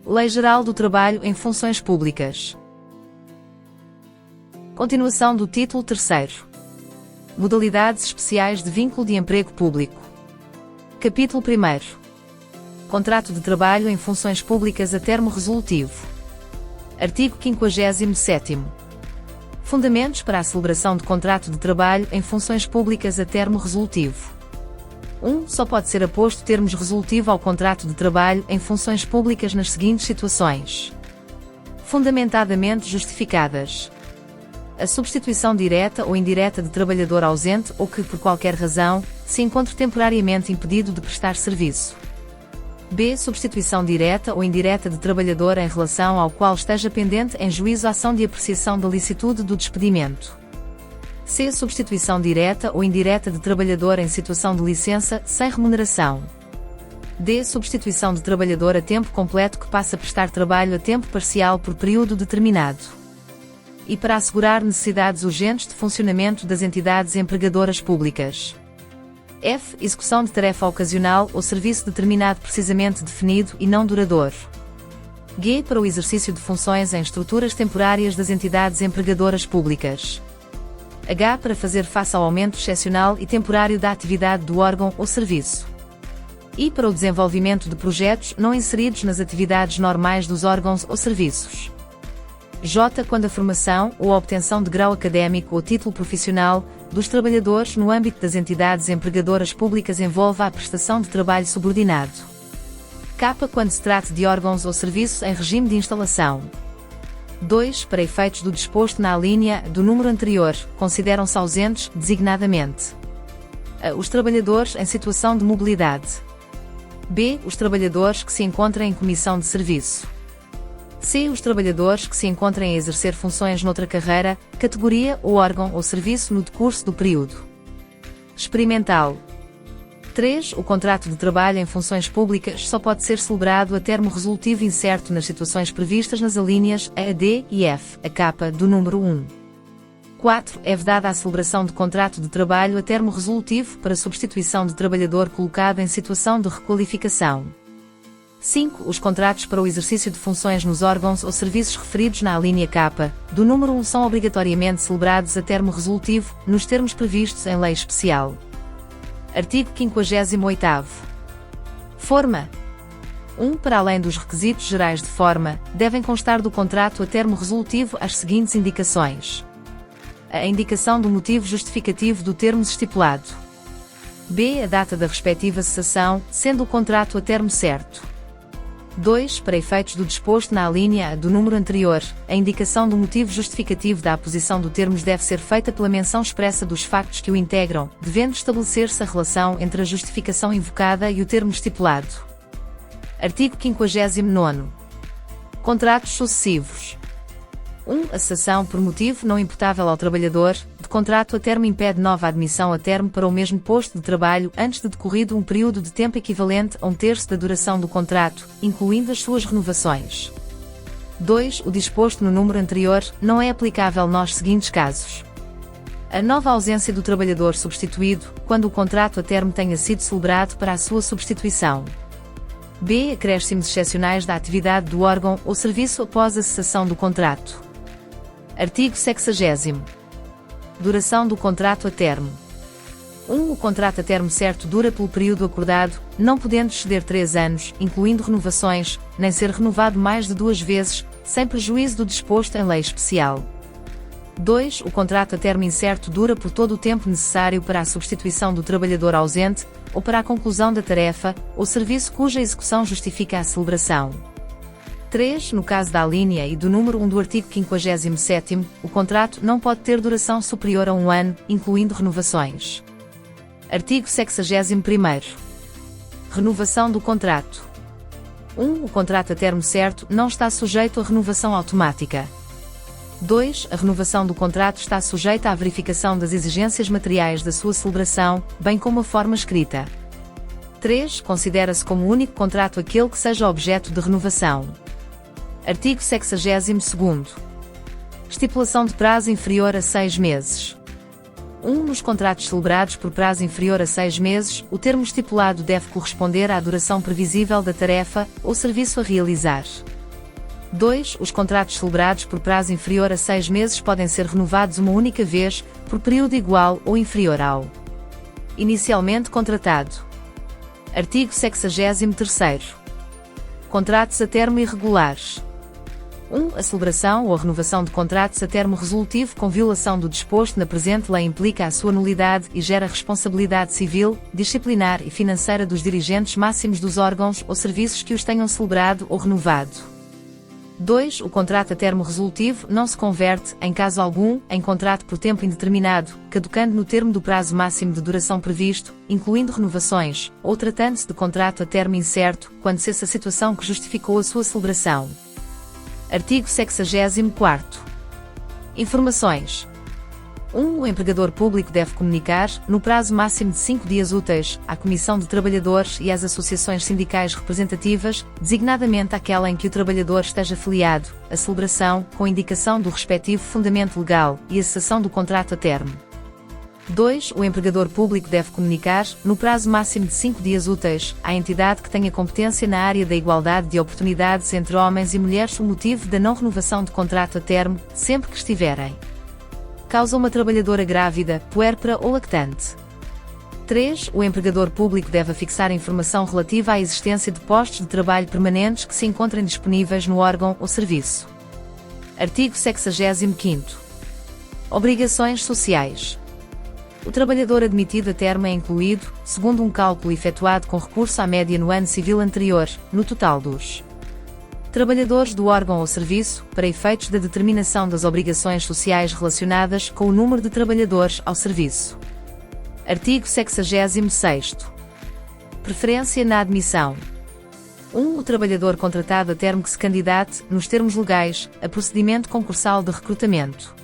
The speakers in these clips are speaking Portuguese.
Lei Geral do Trabalho em Funções Públicas. Continuação do título 3º. Modalidades especiais de vínculo de emprego público. Capítulo 1º. Contrato de trabalho em funções públicas a termo resolutivo. Artigo 57º. Fundamentos para a celebração de contrato de trabalho em funções públicas a termo resolutivo. 1. Só pode ser aposto termos resolutivo ao contrato de trabalho em funções públicas nas seguintes situações: fundamentadamente justificadas: a substituição direta ou indireta de trabalhador ausente ou que, por qualquer razão, se encontre temporariamente impedido de prestar serviço. B. Substituição direta ou indireta de trabalhador em relação ao qual esteja pendente em juízo ação de apreciação da licitude do despedimento. C. Substituição direta ou indireta de trabalhador em situação de licença, sem remuneração. D. Substituição de trabalhador a tempo completo que passa a prestar trabalho a tempo parcial por período determinado. E para assegurar necessidades urgentes de funcionamento das entidades empregadoras públicas. F. Execução de tarefa ocasional ou serviço determinado precisamente definido e não duradouro. G. Para o exercício de funções em estruturas temporárias das entidades empregadoras públicas. H. Para fazer face ao aumento excepcional e temporário da atividade do órgão ou serviço. I. Para o desenvolvimento de projetos não inseridos nas atividades normais dos órgãos ou serviços. J. Quando a formação ou a obtenção de grau académico ou título profissional dos trabalhadores no âmbito das entidades empregadoras públicas envolva a prestação de trabalho subordinado. K. Quando se trate de órgãos ou serviços em regime de instalação. 2. Para efeitos do disposto na alínea do número anterior, consideram-se ausentes, designadamente: a. Os trabalhadores em situação de mobilidade. B. Os trabalhadores que se encontrem em comissão de serviço. C. Os trabalhadores que se encontrem a exercer funções noutra carreira, categoria ou órgão ou serviço no decurso do período experimental. 3. O contrato de trabalho em funções públicas só pode ser celebrado a termo resolutivo incerto nas situações previstas nas alíneas A, D e F, a capa do número 1. 4. É vedada a celebração de contrato de trabalho a termo resolutivo para substituição de trabalhador colocado em situação de requalificação. 5. Os contratos para o exercício de funções nos órgãos ou serviços referidos na alínea K do número 1 são obrigatoriamente celebrados a termo resolutivo, nos termos previstos em lei especial. Artigo 58º. Forma. 1. Para além dos requisitos gerais de forma, devem constar do contrato a termo resolutivo as seguintes indicações: a indicação do motivo justificativo do termo estipulado. B. A data da respectiva cessação, sendo o contrato a termo certo. 2. Para efeitos do disposto na alínea do número anterior, a indicação do motivo justificativo da aposição do termos deve ser feita pela menção expressa dos factos que o integram, devendo estabelecer-se a relação entre a justificação invocada e o termo estipulado. Artigo 59º. Contratos sucessivos. 1. A cessação por motivo não imputável ao trabalhador, de contrato a termo impede nova admissão a termo para o mesmo posto de trabalho antes de decorrido um período de tempo equivalente a 1/3 da duração do contrato, incluindo as suas renovações. 2. O disposto no número anterior não é aplicável nos seguintes casos: a nova ausência do trabalhador substituído, quando o contrato a termo tenha sido celebrado para a sua substituição. B. Acréscimos excepcionais da atividade do órgão ou serviço após a cessação do contrato. Artigo 60º. Duração do contrato a termo. 1. O contrato a termo certo dura pelo período acordado, não podendo exceder 3 anos, incluindo renovações, nem ser renovado mais de 2 vezes, sem prejuízo do disposto em lei especial. 2. O contrato a termo incerto dura por todo o tempo necessário para a substituição do trabalhador ausente, ou para a conclusão da tarefa, ou serviço cuja execução justifica a celebração. 3. No caso da alínea e do número 1 do artigo 57º, o contrato não pode ter duração superior a 1 ano, incluindo renovações. Artigo 61º. Renovação do contrato. 1. O contrato a termo certo não está sujeito a renovação automática. 2. A renovação do contrato está sujeita à verificação das exigências materiais da sua celebração, bem como a forma escrita. 3. Considera-se como único contrato aquele que seja objeto de renovação. Artigo 62º. Estipulação de prazo inferior a 6 meses. 1. Nos contratos celebrados por prazo inferior a 6 meses, o termo estipulado deve corresponder à duração previsível da tarefa ou serviço a realizar. 2. Os contratos celebrados por prazo inferior a 6 meses podem ser renovados uma única vez, por período igual ou inferior ao inicialmente contratado. Artigo 63º. Contratos a termo irregulares. 1. A celebração ou a renovação de contratos a termo resolutivo com violação do disposto na presente lei implica a sua nulidade e gera responsabilidade civil, disciplinar e financeira dos dirigentes máximos dos órgãos ou serviços que os tenham celebrado ou renovado. 2. O contrato a termo resolutivo não se converte, em caso algum, em contrato por tempo indeterminado, caducando no termo do prazo máximo de duração previsto, incluindo renovações, ou tratando-se de contrato a termo incerto, quando cessa a situação que justificou a sua celebração. Artigo 64º. Informações. 1. O empregador público deve comunicar, no prazo máximo de 5 dias úteis, à Comissão de Trabalhadores e às associações sindicais representativas, designadamente àquela em que o trabalhador esteja filiado, a celebração, com indicação do respectivo fundamento legal, e a cessação do contrato a termo. 2. O empregador público deve comunicar, no prazo máximo de 5 dias úteis, à entidade que tenha competência na área da igualdade de oportunidades entre homens e mulheres o motivo da não renovação de contrato a termo, sempre que estiverem causa uma trabalhadora grávida, puérpera ou lactante. 3. O empregador público deve fixar informação relativa à existência de postos de trabalho permanentes que se encontrem disponíveis no órgão ou serviço. Artigo 65º. Obrigações sociais. O trabalhador admitido a termo é incluído, segundo um cálculo efetuado com recurso à média no ano civil anterior, no total dos trabalhadores do órgão ou serviço, para efeitos da determinação das obrigações sociais relacionadas com o número de trabalhadores ao serviço. Artigo 66º. Preferência na admissão. 1. O trabalhador contratado a termo que se candidate, nos termos legais, a procedimento concursal de recrutamento,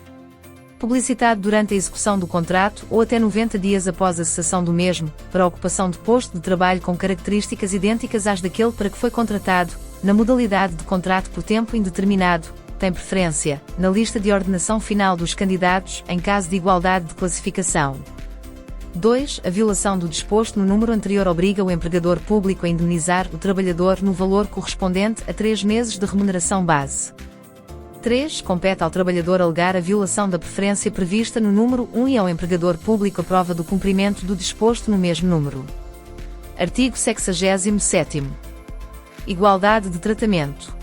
publicitado durante a execução do contrato ou até 90 dias após a cessação do mesmo, para a ocupação de posto de trabalho com características idênticas às daquele para que foi contratado, na modalidade de contrato por tempo indeterminado, tem preferência, na lista de ordenação final dos candidatos, em caso de igualdade de classificação. 2. A violação do disposto no número anterior obriga o empregador público a indemnizar o trabalhador no valor correspondente a 3 meses de remuneração base. 3. Compete ao trabalhador alegar a violação da preferência prevista no número 1 e ao empregador público a prova do cumprimento do disposto no mesmo número. Artigo 67º. Igualdade de tratamento.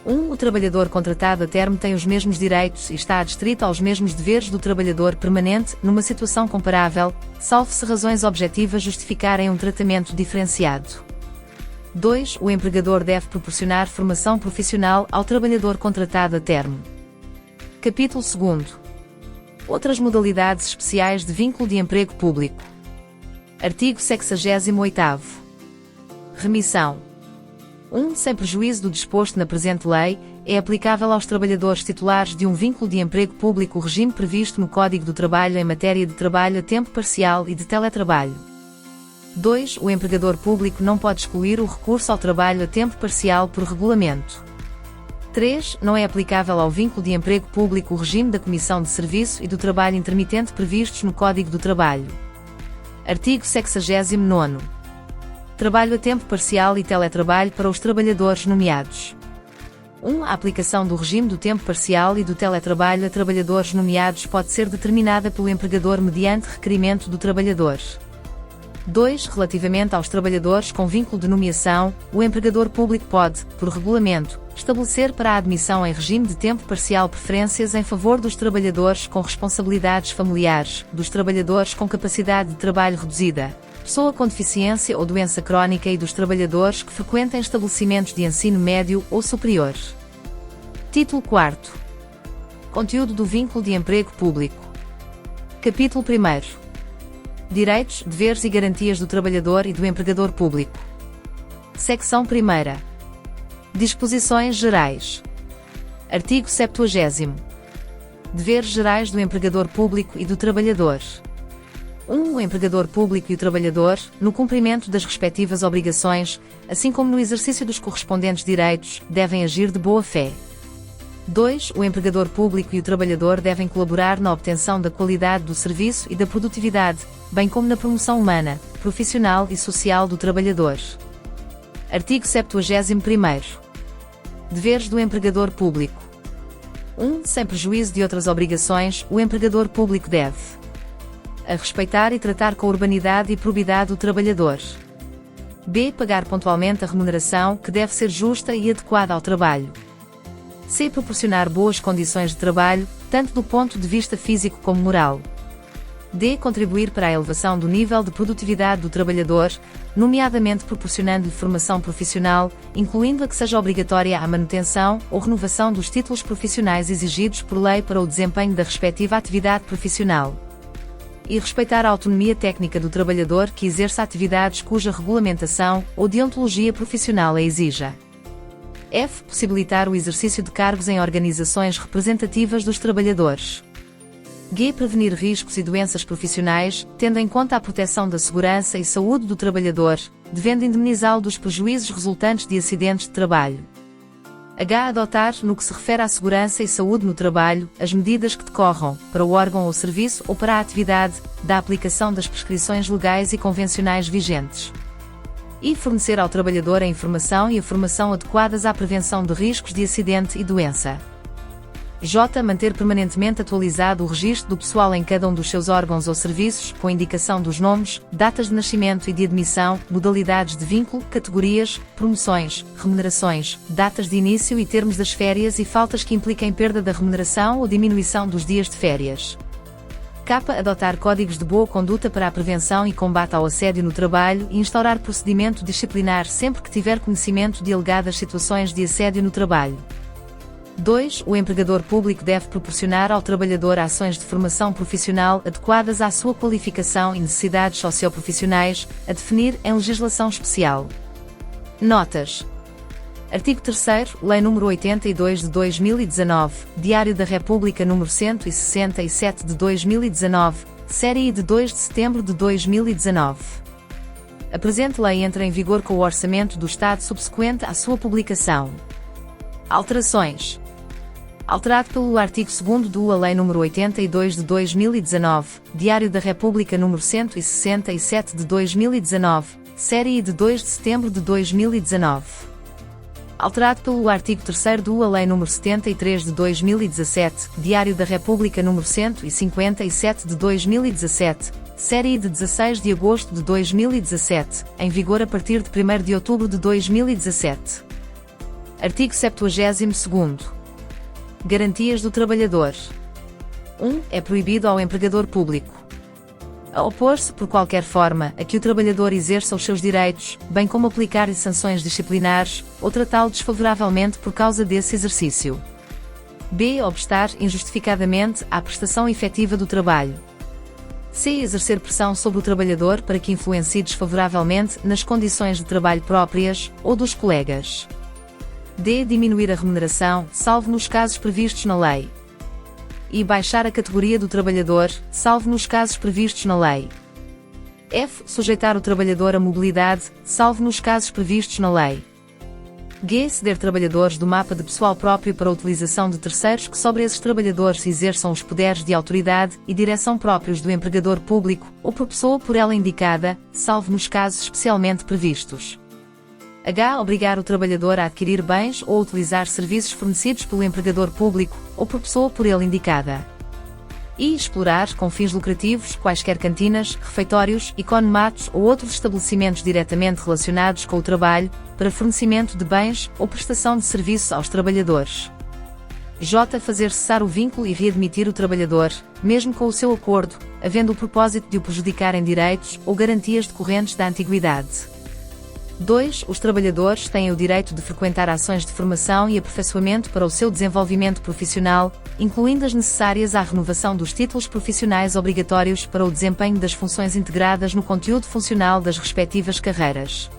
1. O trabalhador contratado a termo tem os mesmos direitos e está adstrito aos mesmos deveres do trabalhador permanente, numa situação comparável, salvo se razões objetivas justificarem um tratamento diferenciado. 2. O empregador deve proporcionar formação profissional ao trabalhador contratado a termo. Capítulo 2. Outras modalidades especiais de vínculo de emprego público. Artigo 68º. Remissão. 1. Sem prejuízo do disposto na presente lei, é aplicável aos trabalhadores titulares de um vínculo de emprego público o regime previsto no Código do Trabalho em matéria de trabalho a tempo parcial e de teletrabalho. 2. O empregador público não pode excluir o recurso ao trabalho a tempo parcial por regulamento. 3. Não é aplicável ao vínculo de emprego público o regime da Comissão de Serviço e do Trabalho intermitente previstos no Código do Trabalho. Artigo 69º. Trabalho a tempo parcial e teletrabalho para os trabalhadores nomeados. 1. A aplicação do regime do tempo parcial e do teletrabalho a trabalhadores nomeados pode ser determinada pelo empregador mediante requerimento do trabalhador. 2. Relativamente aos trabalhadores com vínculo de nomeação, o empregador público pode, por regulamento, estabelecer para a admissão em regime de tempo parcial preferências em favor dos trabalhadores com responsabilidades familiares, dos trabalhadores com capacidade de trabalho reduzida, pessoa com deficiência ou doença crónica e dos trabalhadores que frequentem estabelecimentos de ensino médio ou superior. Título 4. Conteúdo do vínculo de emprego público. Capítulo 1. Direitos, deveres e garantias do trabalhador e do empregador público. Seção 1. Disposições gerais. Artigo 70º. Deveres gerais do empregador público e do trabalhador. 1. O empregador público e o trabalhador, no cumprimento das respectivas obrigações, assim como no exercício dos correspondentes direitos, devem agir de boa fé. 2. O empregador público e o trabalhador devem colaborar na obtenção da qualidade do serviço e da produtividade, bem como na promoção humana, profissional e social do trabalhador. Artigo 71º. Deveres do empregador público. 1. Sem prejuízo de outras obrigações, o empregador público deve: a. Respeitar e tratar com urbanidade e probidade o trabalhador. B. Pagar pontualmente a remuneração, que deve ser justa e adequada ao trabalho. C. Proporcionar boas condições de trabalho, tanto do ponto de vista físico como moral. D. Contribuir para a elevação do nível de produtividade do trabalhador, nomeadamente proporcionando-lhe formação profissional, incluindo a que seja obrigatória a manutenção ou renovação dos títulos profissionais exigidos por lei para o desempenho da respectiva atividade profissional. E respeitar a autonomia técnica do trabalhador que exerça atividades cuja regulamentação ou deontologia profissional a exija. F. Possibilitar o exercício de cargos em organizações representativas dos trabalhadores. G. Prevenir riscos e doenças profissionais, tendo em conta a proteção da segurança e saúde do trabalhador, devendo indemnizá-lo dos prejuízos resultantes de acidentes de trabalho. H. Adotar, no que se refere à segurança e saúde no trabalho, as medidas que decorram, para o órgão ou serviço ou para a atividade, da aplicação das prescrições legais e convencionais vigentes. E fornecer ao trabalhador a informação e a formação adequadas à prevenção de riscos de acidente e doença. J. Manter permanentemente atualizado o registro do pessoal em cada um dos seus órgãos ou serviços, com indicação dos nomes, datas de nascimento e de admissão, modalidades de vínculo, categorias, promoções, remunerações, datas de início e termos das férias e faltas que impliquem perda da remuneração ou diminuição dos dias de férias. K. Adotar códigos de boa conduta para a prevenção e combate ao assédio no trabalho e instaurar procedimento disciplinar sempre que tiver conhecimento de alegadas situações de assédio no trabalho. 2. O empregador público deve proporcionar ao trabalhador ações de formação profissional adequadas à sua qualificação e necessidades socioprofissionais, a definir em legislação especial. Notas. Artigo 3º, Lei nº 82 de 2019, Diário da República nº 167 de 2019, Série I de 2 de setembro de 2019. A presente lei entra em vigor com o Orçamento do Estado subsequente à sua publicação. Alterações. Alterado pelo artigo 2º da Lei nº 82 de 2019, Diário da República nº 167 de 2019, Série I de 2 de setembro de 2019. Alterado pelo artigo 3º da Lei nº 73 de 2017, Diário da República nº 157 de 2017, Série I de 16 de agosto de 2017, em vigor a partir de 1º de outubro de 2017. Artigo 72º. Garantias do trabalhador. 1. É proibido ao empregador público a opor-se, por qualquer forma, a que o trabalhador exerça os seus direitos, bem como aplicar-lhe sanções disciplinares, ou tratá-lo desfavoravelmente por causa desse exercício. B. Obstar injustificadamente à prestação efetiva do trabalho. C. Exercer pressão sobre o trabalhador para que influencie desfavoravelmente nas condições de trabalho próprias, ou dos colegas. D. Diminuir a remuneração, salvo nos casos previstos na lei. E baixar a categoria do trabalhador, salvo nos casos previstos na lei. F. Sujeitar o trabalhador à mobilidade, salvo nos casos previstos na lei. G. Ceder trabalhadores do mapa de pessoal próprio para a utilização de terceiros que sobre esses trabalhadores exerçam os poderes de autoridade e direção próprios do empregador público, ou por pessoa por ela indicada, salvo nos casos especialmente previstos. H. Obrigar o trabalhador a adquirir bens ou a utilizar serviços fornecidos pelo empregador público, ou por pessoa por ele indicada. I. Explorar, com fins lucrativos, quaisquer cantinas, refeitórios, economatos ou outros estabelecimentos diretamente relacionados com o trabalho, para fornecimento de bens ou prestação de serviços aos trabalhadores. J. Fazer cessar o vínculo e readmitir o trabalhador, mesmo com o seu acordo, havendo o propósito de o prejudicar em direitos ou garantias decorrentes da antiguidade. 2. Os trabalhadores têm o direito de frequentar ações de formação e aperfeiçoamento para o seu desenvolvimento profissional, incluindo as necessárias à renovação dos títulos profissionais obrigatórios para o desempenho das funções integradas no conteúdo funcional das respectivas carreiras.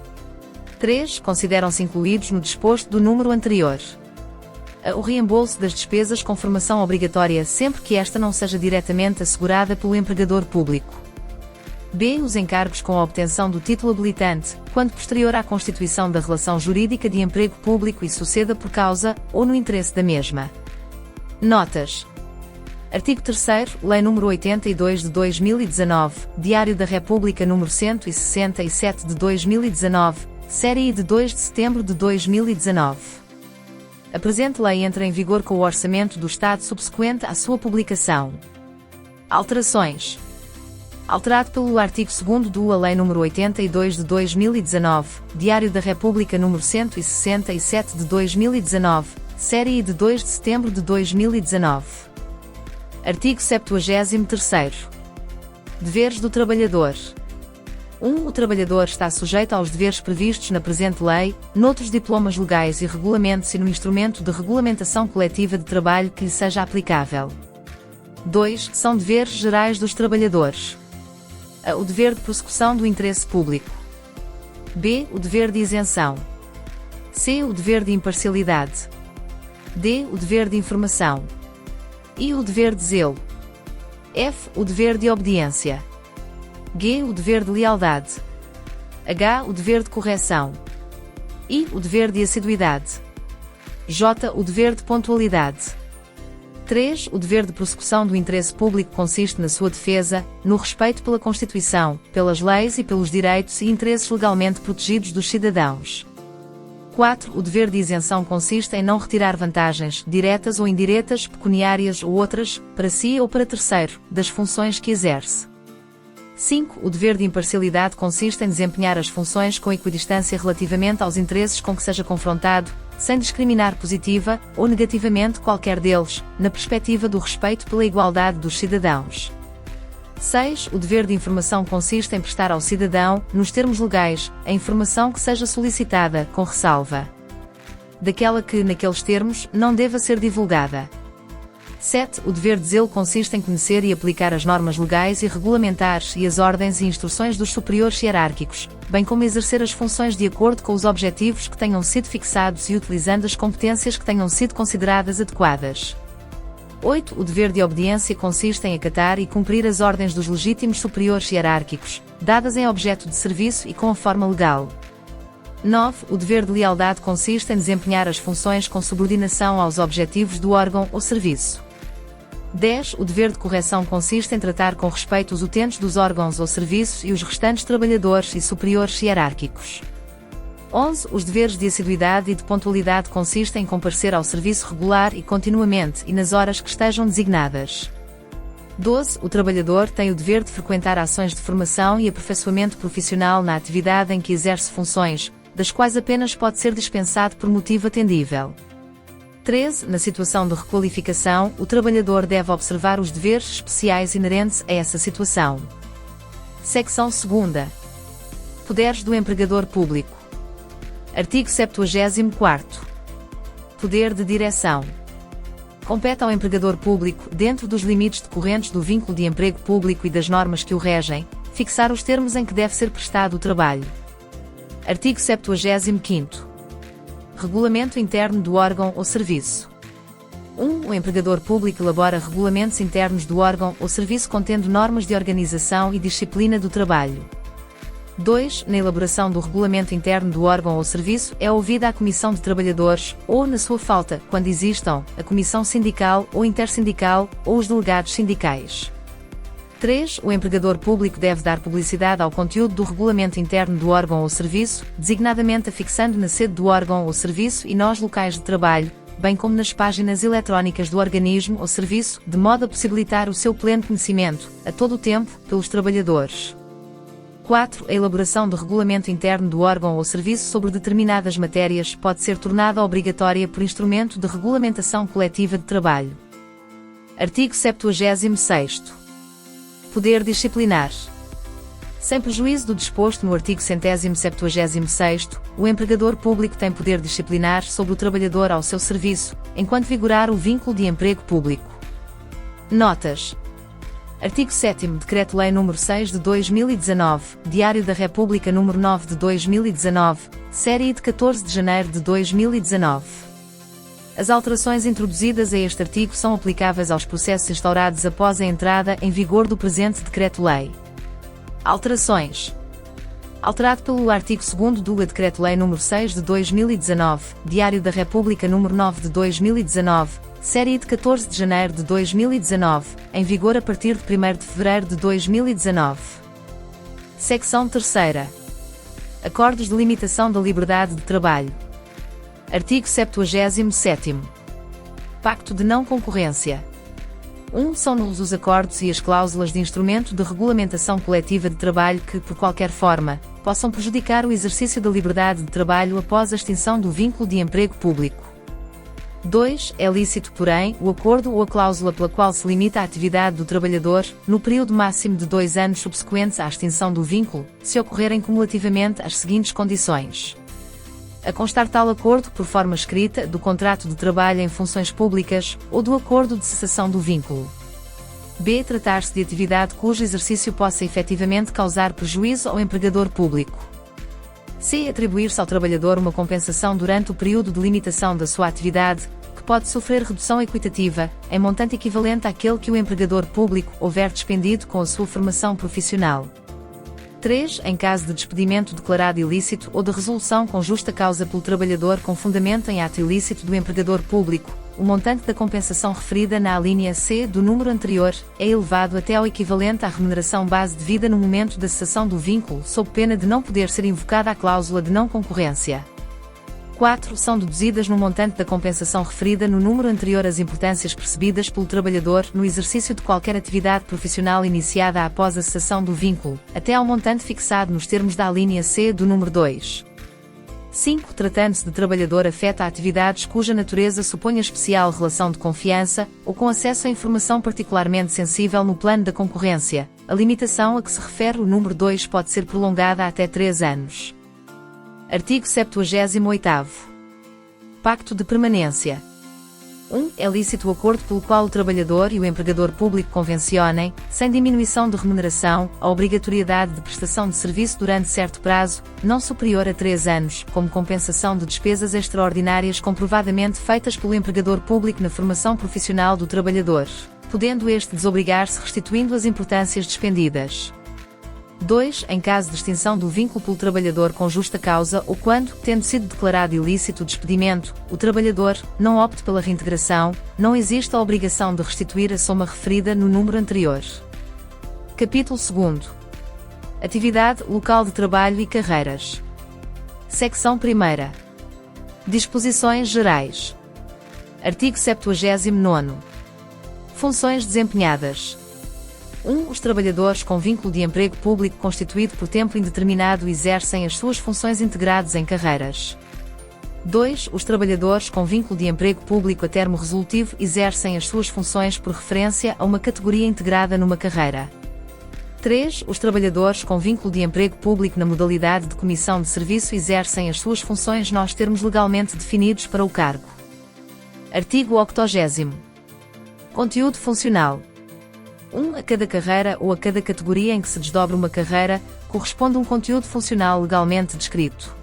3. Consideram-se incluídos no disposto do número anterior: a. O reembolso das despesas com formação obrigatória sempre que esta não seja diretamente assegurada pelo empregador público. B. Os encargos com a obtenção do título habilitante, quando posterior à constituição da relação jurídica de emprego público e suceda por causa, ou no interesse da mesma. Notas. Artigo 3º, Lei nº 82 de 2019, Diário da República nº 167 de 2019, Série I de 2 de setembro de 2019. A presente lei entra em vigor com o orçamento do Estado subsequente à sua publicação. Alterações. Alterado pelo artigo 2º da Lei nº 82 de 2019, Diário da República nº 167 de 2019, série I de 2 de setembro de 2019. Artigo 73º. Deveres do trabalhador. 1. O trabalhador está sujeito aos deveres previstos na presente lei, noutros diplomas legais e regulamentos e no instrumento de regulamentação coletiva de trabalho que lhe seja aplicável. 2. São deveres gerais dos trabalhadores. A. O dever de prossecução do interesse público. B. O dever de isenção. C. O dever de imparcialidade. D. O dever de informação. I. O dever de zelo. F. O dever de obediência. G. O dever de lealdade. H. O dever de correção. I. O dever de assiduidade. J. O dever de pontualidade. 3. O dever de prossecução do interesse público consiste na sua defesa, no respeito pela Constituição, pelas leis e pelos direitos e interesses legalmente protegidos dos cidadãos. 4. O dever de isenção consiste em não retirar vantagens, diretas ou indiretas, pecuniárias ou outras, para si ou para terceiro, das funções que exerce. 5. O dever de imparcialidade consiste em desempenhar as funções com equidistância relativamente aos interesses com que seja confrontado, sem discriminar positiva ou negativamente qualquer deles, na perspectiva do respeito pela igualdade dos cidadãos. 6. O dever de informação consiste em prestar ao cidadão, nos termos legais, a informação que seja solicitada, com ressalva daquela que, naqueles termos, não deva ser divulgada. 7. O dever de zelo consiste em conhecer e aplicar as normas legais e regulamentares e as ordens e instruções dos superiores hierárquicos, bem como exercer as funções de acordo com os objetivos que tenham sido fixados e utilizando as competências que tenham sido consideradas adequadas. 8. O dever de obediência consiste em acatar e cumprir as ordens dos legítimos superiores hierárquicos, dadas em objeto de serviço e com a forma legal. 9. O dever de lealdade consiste em desempenhar as funções com subordinação aos objetivos do órgão ou serviço. 10. O dever de correção consiste em tratar com respeito os utentes dos órgãos ou serviços e os restantes trabalhadores e superiores hierárquicos. 11. Os deveres de assiduidade e de pontualidade consistem em comparecer ao serviço regular e continuamente e nas horas que estejam designadas. 12. O trabalhador tem o dever de frequentar ações de formação e aperfeiçoamento profissional na atividade em que exerce funções, das quais apenas pode ser dispensado por motivo atendível. 13. Na situação de requalificação, o trabalhador deve observar os deveres especiais inerentes a essa situação. Secção 2ª. Poderes do empregador público. Artigo 74º. Poder de direção. Compete ao empregador público, dentro dos limites decorrentes do vínculo de emprego público e das normas que o regem, fixar os termos em que deve ser prestado o trabalho. Artigo 75º. Regulamento interno do órgão ou serviço. 1. O empregador público elabora regulamentos internos do órgão ou serviço contendo normas de organização e disciplina do trabalho. 2. Na elaboração do regulamento interno do órgão ou serviço é ouvida a Comissão de Trabalhadores, ou, na sua falta, quando existam, a Comissão Sindical ou Intersindical, ou os delegados sindicais. 3. O empregador público deve dar publicidade ao conteúdo do regulamento interno do órgão ou serviço, designadamente afixando na sede do órgão ou serviço e nos locais de trabalho, bem como nas páginas eletrónicas do organismo ou serviço, de modo a possibilitar o seu pleno conhecimento, a todo o tempo, pelos trabalhadores. 4. A elaboração do regulamento interno do órgão ou serviço sobre determinadas matérias pode ser tornada obrigatória por instrumento de regulamentação coletiva de trabalho. Artigo 76º. Poder disciplinar. Sem prejuízo do disposto no artigo 176º, o empregador público tem poder disciplinar sobre o trabalhador ao seu serviço, enquanto vigorar o vínculo de emprego público. Notas. Artigo 7º Decreto-Lei nº 6 de 2019, Diário da República nº 9 de 2019, série I de 14 de janeiro de 2019. As alterações introduzidas a este artigo são aplicáveis aos processos instaurados após a entrada em vigor do presente Decreto-Lei. Alterações. Alterado pelo artigo 2º do Decreto-Lei nº 6 de 2019, Diário da República nº 9 de 2019, série I de 14 de janeiro de 2019, em vigor a partir de 1º de fevereiro de 2019. Secção 3ª. Acordos de limitação da liberdade de trabalho. Artigo 77º. Pacto de não concorrência. 1. São nulos os acordos e as cláusulas de instrumento de regulamentação coletiva de trabalho que, por qualquer forma, possam prejudicar o exercício da liberdade de trabalho após a extinção do vínculo de emprego público. 2. É lícito, porém, o acordo ou a cláusula pela qual se limita a atividade do trabalhador, no período máximo de 2 anos subsequentes à extinção do vínculo, se ocorrerem cumulativamente as seguintes condições: a constar tal acordo por forma escrita do contrato de trabalho em funções públicas ou do acordo de cessação do vínculo. B. Tratar-se de atividade cujo exercício possa efetivamente causar prejuízo ao empregador público. C. Atribuir-se ao trabalhador uma compensação durante o período de limitação da sua atividade, que pode sofrer redução equitativa, em montante equivalente àquele que o empregador público houver despendido com a sua formação profissional. 3. Em caso de despedimento declarado ilícito ou de resolução com justa causa pelo trabalhador com fundamento em ato ilícito do empregador público, o montante da compensação referida na alínea C do número anterior é elevado até ao equivalente à remuneração base devida no momento da cessação do vínculo, sob pena de não poder ser invocada a cláusula de não concorrência. 4. São deduzidas no montante da compensação referida no número anterior as importâncias percebidas pelo trabalhador no exercício de qualquer atividade profissional iniciada após a cessação do vínculo, até ao montante fixado nos termos da alínea C do número 2. 5. Tratando-se de trabalhador afeta a atividades cuja natureza suponha especial relação de confiança, ou com acesso a informação particularmente sensível no plano da concorrência, a limitação a que se refere o número 2 pode ser prolongada até 3 anos. Artigo 78º. Pacto de permanência. 1. É lícito o acordo pelo qual o trabalhador e o empregador público convencionem, sem diminuição de remuneração, a obrigatoriedade de prestação de serviço durante certo prazo, não superior a 3 anos, como compensação de despesas extraordinárias comprovadamente feitas pelo empregador público na formação profissional do trabalhador, podendo este desobrigar-se restituindo as importâncias despendidas. 2. Em caso de extinção do vínculo pelo trabalhador com justa causa ou quando, tendo sido declarado ilícito o despedimento, o trabalhador não opte pela reintegração, não existe a obrigação de restituir a soma referida no número anterior. Capítulo 2. Atividade, local de trabalho e carreiras. Secção 1ª. Disposições gerais. Artigo 79º. Funções desempenhadas. 1. Os trabalhadores com vínculo de emprego público constituído por tempo indeterminado exercem as suas funções integradas em carreiras. 2. Os trabalhadores com vínculo de emprego público a termo resolutivo exercem as suas funções por referência a uma categoria integrada numa carreira. 3. Os trabalhadores com vínculo de emprego público na modalidade de comissão de serviço exercem as suas funções nos termos legalmente definidos para o cargo. Artigo 80º. Conteúdo funcional. 1. A cada carreira ou a cada categoria em que se desdobra uma carreira, corresponde um conteúdo funcional legalmente descrito.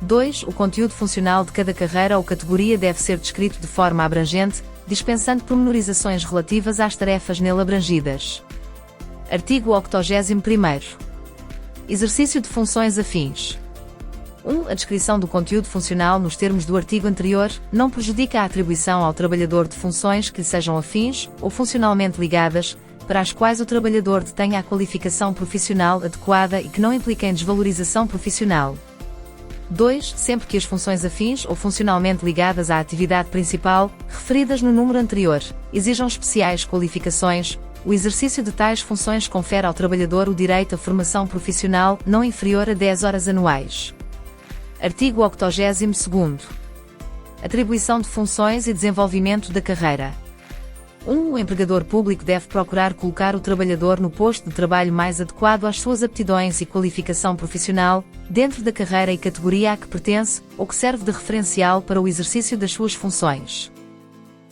2. O conteúdo funcional de cada carreira ou categoria deve ser descrito de forma abrangente, dispensando pormenorizações relativas às tarefas nele abrangidas. Artigo 81º. Exercício de funções afins. 1. A descrição do conteúdo funcional nos termos do artigo anterior não prejudica a atribuição ao trabalhador de funções que lhe sejam afins ou funcionalmente ligadas, para as quais o trabalhador detenha a qualificação profissional adequada e que não impliquem desvalorização profissional. 2. Sempre que as funções afins ou funcionalmente ligadas à atividade principal, referidas no número anterior, exijam especiais qualificações, o exercício de tais funções confere ao trabalhador o direito à formação profissional não inferior a 10 horas anuais. Artigo 82º. Atribuição de funções e desenvolvimento da carreira. 1. O empregador público deve procurar colocar o trabalhador no posto de trabalho mais adequado às suas aptidões e qualificação profissional, dentro da carreira e categoria a que pertence, ou que serve de referencial para o exercício das suas funções.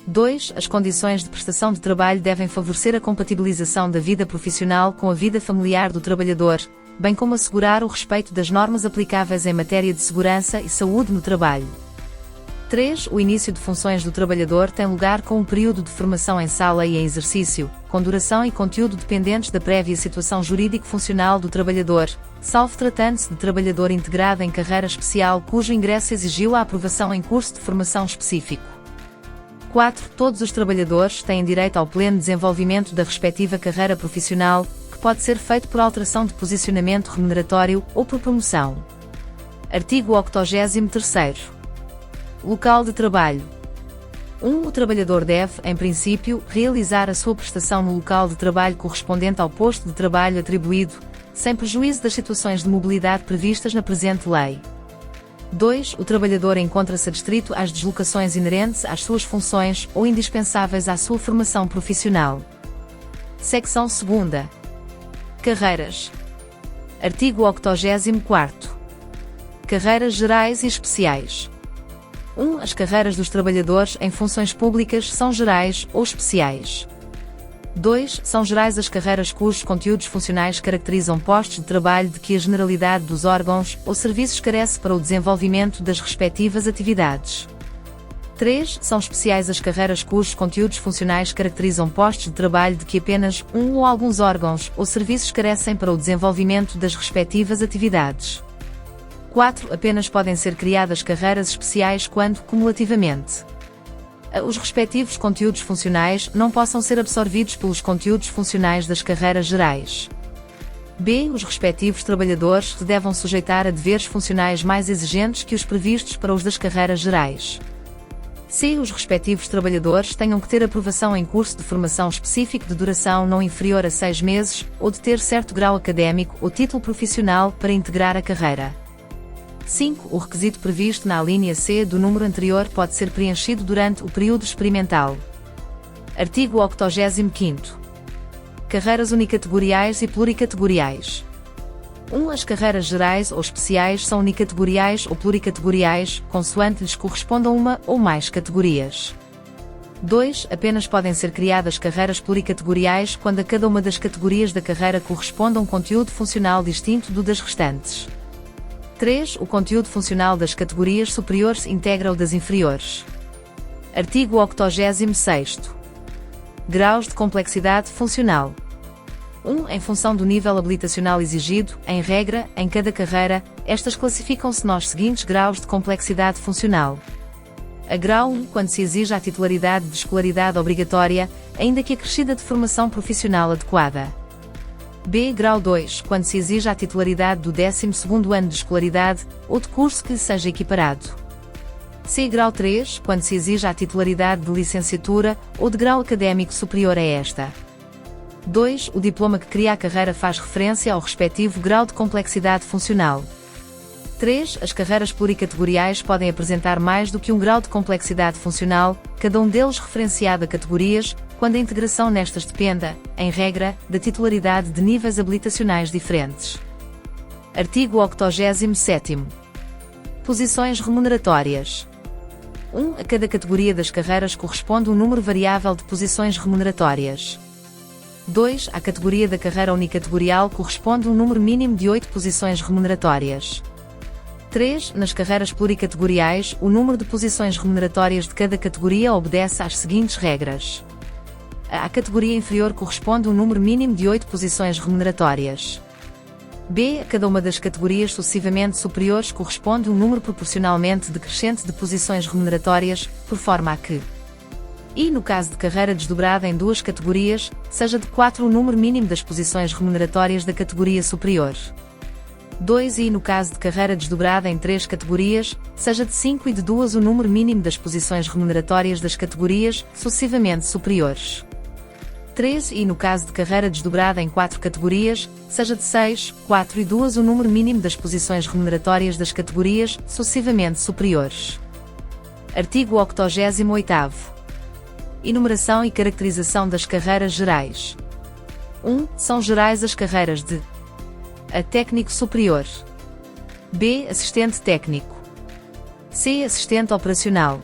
2. As condições de prestação de trabalho devem favorecer a compatibilização da vida profissional com a vida familiar do trabalhador, bem como assegurar o respeito das normas aplicáveis em matéria de segurança e saúde no trabalho. 3. O início de funções do trabalhador tem lugar com um período de formação em sala e em exercício, com duração e conteúdo dependentes da prévia situação jurídico-funcional do trabalhador, salvo tratando-se de trabalhador integrado em carreira especial cujo ingresso exigiu a aprovação em curso de formação específico. 4. Todos os trabalhadores têm direito ao pleno desenvolvimento da respectiva carreira profissional, que pode ser feito por alteração de posicionamento remuneratório ou por promoção. Artigo 83º. Local de trabalho. 1. O trabalhador deve, em princípio, realizar a sua prestação no local de trabalho correspondente ao posto de trabalho atribuído, sem prejuízo das situações de mobilidade previstas na presente lei. 2. O trabalhador encontra-se adstrito às deslocações inerentes às suas funções ou indispensáveis à sua formação profissional. Seção 2ª. Carreiras. Artigo 84º. Carreiras gerais e especiais. 1. As carreiras dos trabalhadores em funções públicas são gerais ou especiais. 2. São gerais as carreiras cujos conteúdos funcionais caracterizam postos de trabalho de que a generalidade dos órgãos ou serviços carece para o desenvolvimento das respectivas atividades. 3. São especiais as carreiras cujos conteúdos funcionais caracterizam postos de trabalho de que apenas um ou alguns órgãos ou serviços carecem para o desenvolvimento das respectivas atividades. 4. Apenas podem ser criadas carreiras especiais quando, cumulativamente, os respectivos conteúdos funcionais não possam ser absorvidos pelos conteúdos funcionais das carreiras gerais. B. Os respectivos trabalhadores se devam sujeitar a deveres funcionais mais exigentes que os previstos para os das carreiras gerais. C. Os respectivos trabalhadores tenham que ter aprovação em curso de formação específico de duração não inferior a 6 meses, ou de ter certo grau académico ou título profissional para integrar a carreira. 5. O requisito previsto na alínea C do número anterior pode ser preenchido durante o período experimental. Artigo 85º. Carreiras unicategoriais e pluricategoriais. 1. As carreiras gerais ou especiais são unicategoriais ou pluricategoriais, consoante lhes correspondam uma ou mais categorias. 2. Apenas podem ser criadas carreiras pluricategoriais quando a cada uma das categorias da carreira corresponda um conteúdo funcional distinto do das restantes. 3. O conteúdo funcional das categorias superiores integra o das inferiores. Artigo 86º. Graus de complexidade funcional. 1. Em função do nível habilitacional exigido, em regra, em cada carreira, estas classificam-se nos seguintes graus de complexidade funcional. A grau 1, quando se exige a titularidade de escolaridade obrigatória, ainda que acrescida de formação profissional adequada. B. Grau 2, quando se exige a titularidade do 12º ano de escolaridade, ou de curso que lhe seja equiparado. C. Grau 3, quando se exige a titularidade de licenciatura, ou de grau académico superior a esta. 2. O diploma que cria a carreira faz referência ao respectivo grau de complexidade funcional. 3. As carreiras pluricategoriais podem apresentar mais do que um grau de complexidade funcional, cada um deles referenciado a categorias, quando a integração nestas dependa, em regra, da titularidade de níveis habilitacionais diferentes. Artigo 87º. Posições remuneratórias. 1. A cada categoria das carreiras corresponde um número variável de posições remuneratórias. 2. À categoria da carreira unicategorial corresponde um número mínimo de 8 posições remuneratórias. 3. Nas carreiras pluricategoriais, o número de posições remuneratórias de cada categoria obedece às seguintes regras. À categoria inferior corresponde um número mínimo de 8 posições remuneratórias. B. A cada uma das categorias sucessivamente superiores corresponde um número proporcionalmente decrescente de posições remuneratórias, por forma a que, e no caso de carreira desdobrada em duas categorias, seja de 4 o número mínimo das posições remuneratórias da categoria superior. 2. E no caso de carreira desdobrada em 3 categorias, seja de 5 e de 2 o número mínimo das posições remuneratórias das categorias, sucessivamente superiores. 3. E no caso de carreira desdobrada em 4 categorias, seja de 6, 4 e 2 o número mínimo das posições remuneratórias das categorias, sucessivamente superiores. Artigo 88º. Enumeração e caracterização das carreiras gerais. 1. São gerais as carreiras de A. Técnico superior. B. Assistente técnico. C. Assistente operacional.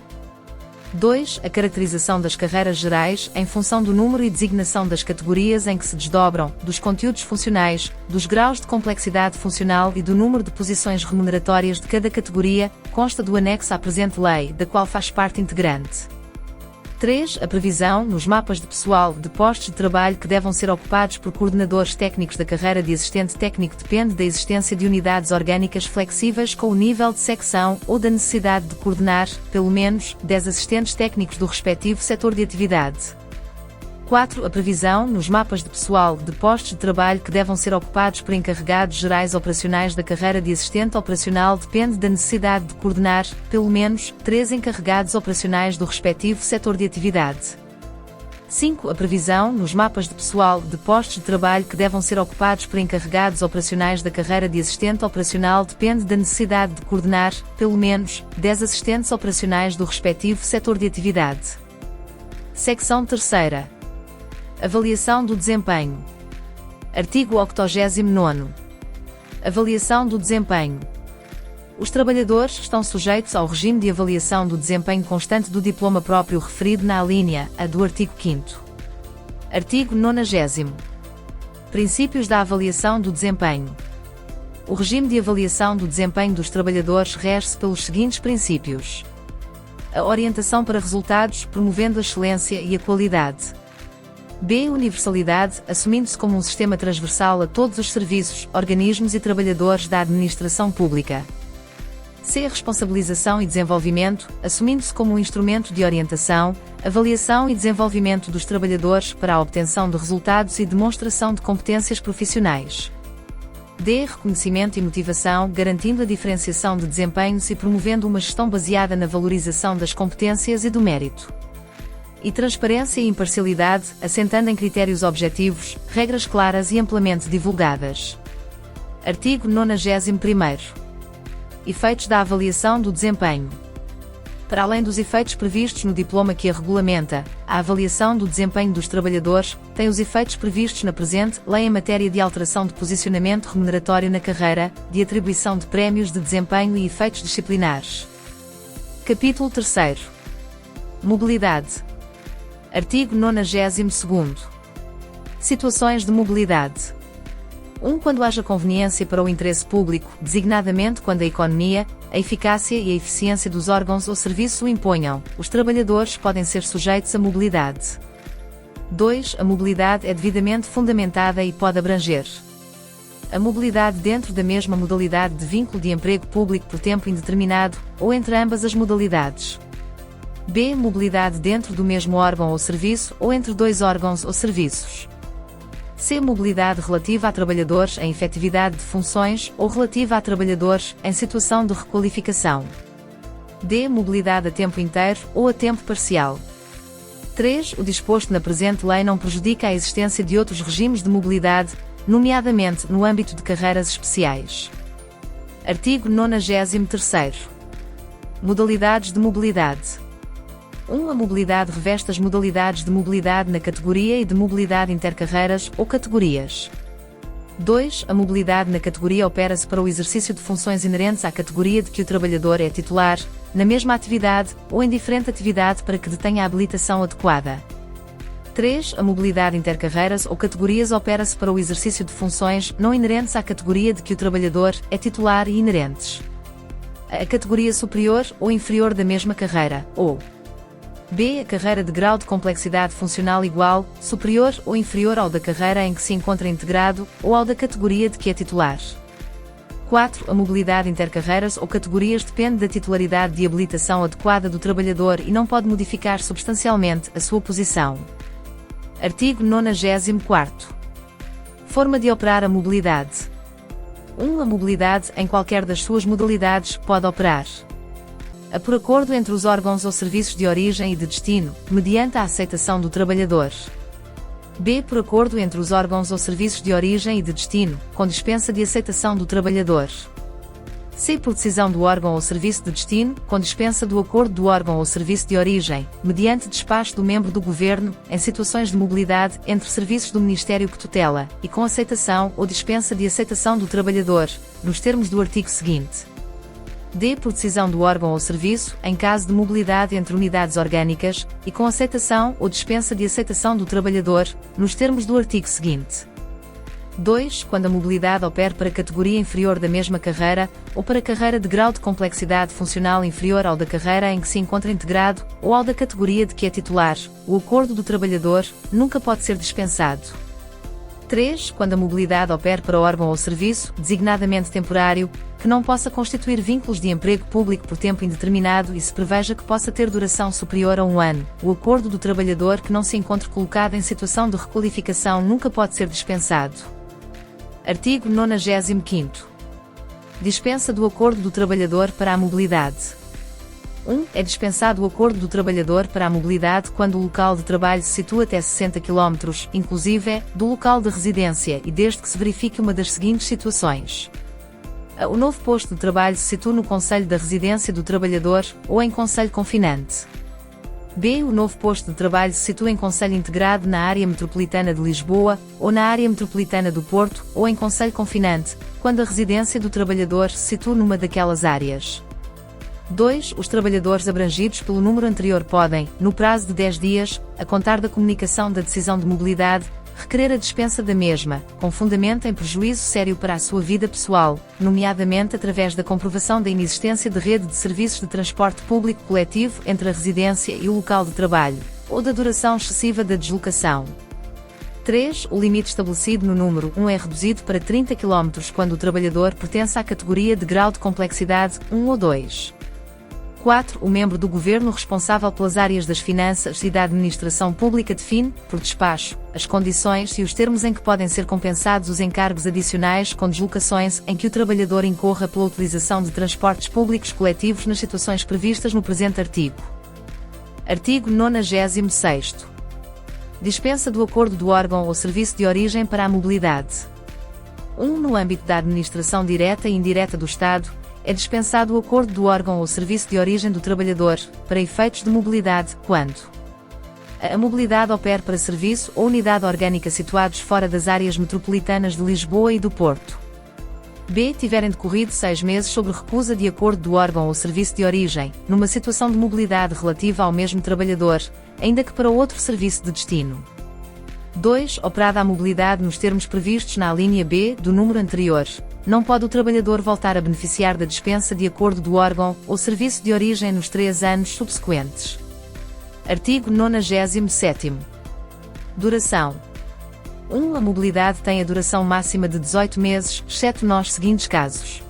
2. A caracterização das carreiras gerais, em função do número e designação das categorias em que se desdobram, dos conteúdos funcionais, dos graus de complexidade funcional e do número de posições remuneratórias de cada categoria, consta do anexo à presente lei, da qual faz parte integrante. 3. A previsão, nos mapas de pessoal, de postos de trabalho que devam ser ocupados por coordenadores técnicos da carreira de assistente técnico depende da existência de unidades orgânicas flexíveis com o nível de secção ou da necessidade de coordenar, pelo menos, 10 assistentes técnicos do respectivo setor de atividade. 4. A previsão, nos mapas de pessoal, de postos de trabalho que devam ser ocupados por encarregados gerais operacionais da carreira de assistente operacional depende da necessidade de coordenar, pelo menos, 3 encarregados operacionais do respectivo setor de atividade. 5. A previsão, nos mapas de pessoal, de postos de trabalho que devam ser ocupados por encarregados operacionais da carreira de assistente operacional depende da necessidade de coordenar, pelo menos, 10 assistentes operacionais do respectivo setor de atividade. Secção 3ª. Avaliação do desempenho. Artigo 89º. Avaliação do desempenho. Os trabalhadores estão sujeitos ao regime de avaliação do desempenho constante do diploma próprio referido na alínea A do artigo 5º. Artigo 90º. Princípios da avaliação do desempenho. O regime de avaliação do desempenho dos trabalhadores rege-se pelos seguintes princípios: a orientação para resultados, promovendo a excelência e a qualidade. B. Universalidade, assumindo-se como um sistema transversal a todos os serviços, organismos e trabalhadores da administração pública. C. Responsabilização e desenvolvimento, assumindo-se como um instrumento de orientação, avaliação e desenvolvimento dos trabalhadores para a obtenção de resultados e demonstração de competências profissionais. D. Reconhecimento e motivação, garantindo a diferenciação de desempenhos e promovendo uma gestão baseada na valorização das competências e do mérito. E transparência e imparcialidade, assentando em critérios objetivos, regras claras e amplamente divulgadas. Artigo 91º. Efeitos da avaliação do desempenho. Para além dos efeitos previstos no diploma que a regulamenta, a avaliação do desempenho dos trabalhadores tem os efeitos previstos na presente Lei em matéria de alteração de posicionamento remuneratório na carreira, de atribuição de prémios de desempenho e efeitos disciplinares. Capítulo 3º. Mobilidade. Artigo 92º. Situações de mobilidade. 1. Quando haja conveniência para o interesse público, designadamente quando a economia, a eficácia e a eficiência dos órgãos ou serviços o imponham, os trabalhadores podem ser sujeitos à mobilidade. 2. A mobilidade é devidamente fundamentada e pode abranger a mobilidade dentro da mesma modalidade de vínculo de emprego público por tempo indeterminado, ou entre ambas as modalidades. B. Mobilidade dentro do mesmo órgão ou serviço, ou entre 2 órgãos ou serviços. C. Mobilidade relativa a trabalhadores em efetividade de funções, ou relativa a trabalhadores em situação de requalificação. D. Mobilidade a tempo inteiro, ou a tempo parcial. 3. O disposto na presente lei não prejudica a existência de outros regimes de mobilidade, nomeadamente no âmbito de carreiras especiais. Artigo 93º. Modalidades de mobilidade. 1. A mobilidade reveste as modalidades de mobilidade na categoria e de mobilidade intercarreiras, ou categorias. 2. A mobilidade na categoria opera-se para o exercício de funções inerentes à categoria de que o trabalhador é titular, na mesma atividade, ou em diferente atividade para que detenha a habilitação adequada. 3. A mobilidade intercarreiras ou categorias opera-se para o exercício de funções não inerentes à categoria de que o trabalhador é titular e inerentes à categoria superior ou inferior da mesma carreira, ou B. A carreira de grau de complexidade funcional igual, superior ou inferior ao da carreira em que se encontra integrado, ou ao da categoria de que é titular. 4. A mobilidade intercarreiras ou categorias depende da titularidade de habilitação adequada do trabalhador e não pode modificar substancialmente a sua posição. Artigo 94º. Forma de operar a mobilidade. 1. A mobilidade, em qualquer das suas modalidades, pode operar a por acordo entre os órgãos ou serviços de origem e de destino, mediante a aceitação do trabalhador. B. Por acordo entre os órgãos ou serviços de origem e de destino, com dispensa de aceitação do trabalhador. C. Por decisão do órgão ou serviço de destino, com dispensa do acordo do órgão ou serviço de origem, mediante despacho do membro do Governo, em situações de mobilidade entre serviços do Ministério que tutela, e com aceitação ou dispensa de aceitação do trabalhador, nos termos do artigo seguinte. D. Por decisão do órgão ou serviço, em caso de mobilidade entre unidades orgânicas, e com aceitação ou dispensa de aceitação do trabalhador, nos termos do artigo seguinte. 2. Quando a mobilidade opere para categoria inferior da mesma carreira, ou para carreira de grau de complexidade funcional inferior ao da carreira em que se encontra integrado, ou ao da categoria de que é titular, o acordo do trabalhador nunca pode ser dispensado. 3. Quando a mobilidade opere para órgão ou serviço, designadamente temporário, que não possa constituir vínculos de emprego público por tempo indeterminado e se preveja que possa ter duração superior a 1 ano, o acordo do trabalhador que não se encontre colocado em situação de requalificação nunca pode ser dispensado. Artigo 95º. Dispensa do acordo do trabalhador para a mobilidade. 1. É dispensado o acordo do trabalhador para a mobilidade quando o local de trabalho se situa até 60 km, inclusive, do local de residência e desde que se verifique uma das seguintes situações. A. O novo posto de trabalho se situa no concelho da residência do trabalhador ou em concelho confinante. B. O novo posto de trabalho se situa em concelho integrado na área metropolitana de Lisboa ou na área metropolitana do Porto ou em concelho confinante, quando a residência do trabalhador se situa numa daquelas áreas. 2. Os trabalhadores abrangidos pelo número anterior podem, no prazo de 10 dias, a contar da comunicação da decisão de mobilidade, requerer a dispensa da mesma, com fundamento em prejuízo sério para a sua vida pessoal, nomeadamente através da comprovação da inexistência de rede de serviços de transporte público coletivo entre a residência e o local de trabalho, ou da duração excessiva da deslocação. 3. O limite estabelecido no número 1 é reduzido para 30 km quando o trabalhador pertence à categoria de grau de complexidade 1 ou 2. 4. O membro do governo responsável pelas áreas das finanças e da administração pública define, por despacho, as condições e os termos em que podem ser compensados os encargos adicionais com deslocações em que o trabalhador incorra pela utilização de transportes públicos coletivos nas situações previstas no presente artigo. Artigo 96º. Dispensa do acordo do órgão ou serviço de origem para a mobilidade. 1. No âmbito da administração direta e indireta do Estado, é dispensado o acordo do órgão ou serviço de origem do trabalhador, para efeitos de mobilidade, quando a mobilidade opere para serviço ou unidade orgânica situados fora das áreas metropolitanas de Lisboa e do Porto. B. Tiverem decorrido 6 meses sobre recusa de acordo do órgão ou serviço de origem, numa situação de mobilidade relativa ao mesmo trabalhador, ainda que para outro serviço de destino. 2. Operada a mobilidade nos termos previstos na alínea B do número anterior, não pode o trabalhador voltar a beneficiar da dispensa de acordo do órgão ou serviço de origem nos 3 anos subsequentes. Artigo 97º. Duração. 1. A mobilidade tem a duração máxima de 18 meses, exceto nos seguintes casos.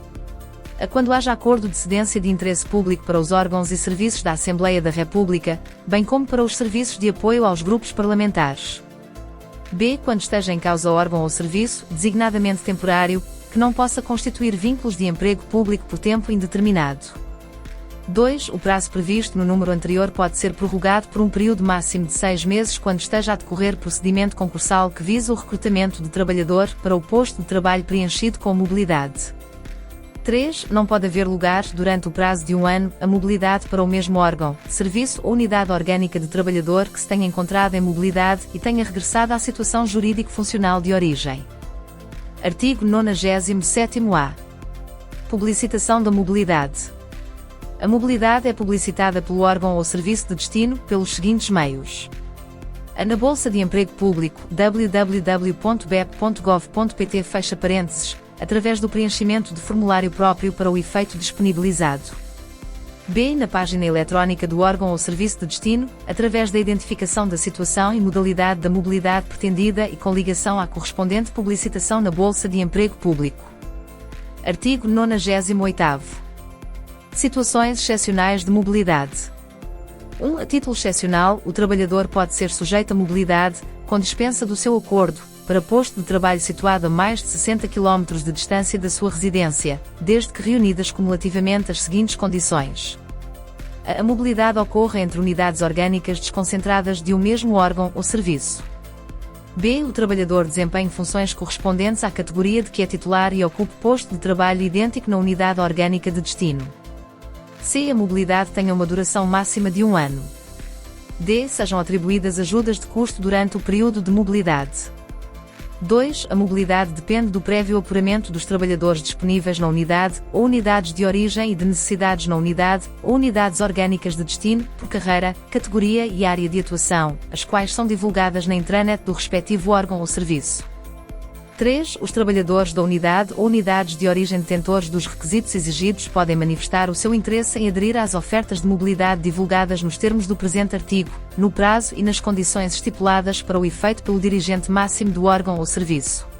A quando haja acordo de cedência de interesse público para os órgãos e serviços da Assembleia da República, bem como para os serviços de apoio aos grupos parlamentares. B. Quando esteja em causa órgão ou serviço, designadamente temporário, que não possa constituir vínculos de emprego público por tempo indeterminado. 2. O prazo previsto no número anterior pode ser prorrogado por um período máximo de 6 meses quando esteja a decorrer procedimento concursal que visa o recrutamento de trabalhador para o posto de trabalho preenchido com mobilidade. 3. Não pode haver lugar, durante o prazo de 1 ano, a mobilidade para o mesmo órgão, serviço ou unidade orgânica de trabalhador que se tenha encontrado em mobilidade e tenha regressado à situação jurídico-funcional de origem. Artigo 97º-A. Publicitação da mobilidade. A mobilidade é publicitada pelo órgão ou serviço de destino pelos seguintes meios. A na Bolsa de Emprego Público, www.bep.gov.pt fecha parênteses, através do preenchimento de formulário próprio para o efeito disponibilizado. B. Na página eletrónica do órgão ou serviço de destino, através da identificação da situação e modalidade da mobilidade pretendida e com ligação à correspondente publicitação na Bolsa de Emprego Público. Artigo 98º. Situações excepcionais de mobilidade. 1. A título excepcional, o trabalhador pode ser sujeito a mobilidade, com dispensa do seu acordo, para posto de trabalho situado a mais de 60 km de distância da sua residência, desde que reunidas cumulativamente as seguintes condições. A mobilidade ocorre entre unidades orgânicas desconcentradas de um mesmo órgão ou serviço. B. O trabalhador desempenha funções correspondentes à categoria de que é titular e ocupe posto de trabalho idêntico na unidade orgânica de destino. C. A mobilidade tenha uma duração máxima de 1 ano. D. Sejam atribuídas ajudas de custo durante o período de mobilidade. 2. A mobilidade depende do prévio apuramento dos trabalhadores disponíveis na unidade, ou unidades de origem e de necessidades na unidade, ou unidades orgânicas de destino, por carreira, categoria e área de atuação, as quais são divulgadas na intranet do respectivo órgão ou serviço. 3. Os trabalhadores da unidade ou unidades de origem detentores dos requisitos exigidos podem manifestar o seu interesse em aderir às ofertas de mobilidade divulgadas nos termos do presente artigo, no prazo e nas condições estipuladas para o efeito pelo dirigente máximo do órgão ou serviço.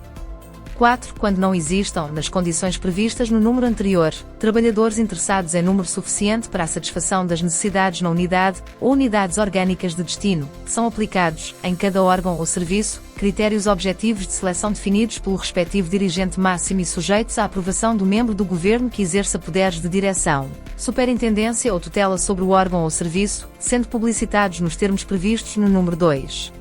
4. Quando não existam, nas condições previstas no número anterior, trabalhadores interessados em número suficiente para a satisfação das necessidades na unidade ou unidades orgânicas de destino, são aplicados, em cada órgão ou serviço, critérios objetivos de seleção definidos pelo respectivo dirigente máximo e sujeitos à aprovação do membro do governo que exerça poderes de direção, superintendência ou tutela sobre o órgão ou serviço, sendo publicitados nos termos previstos no número 2.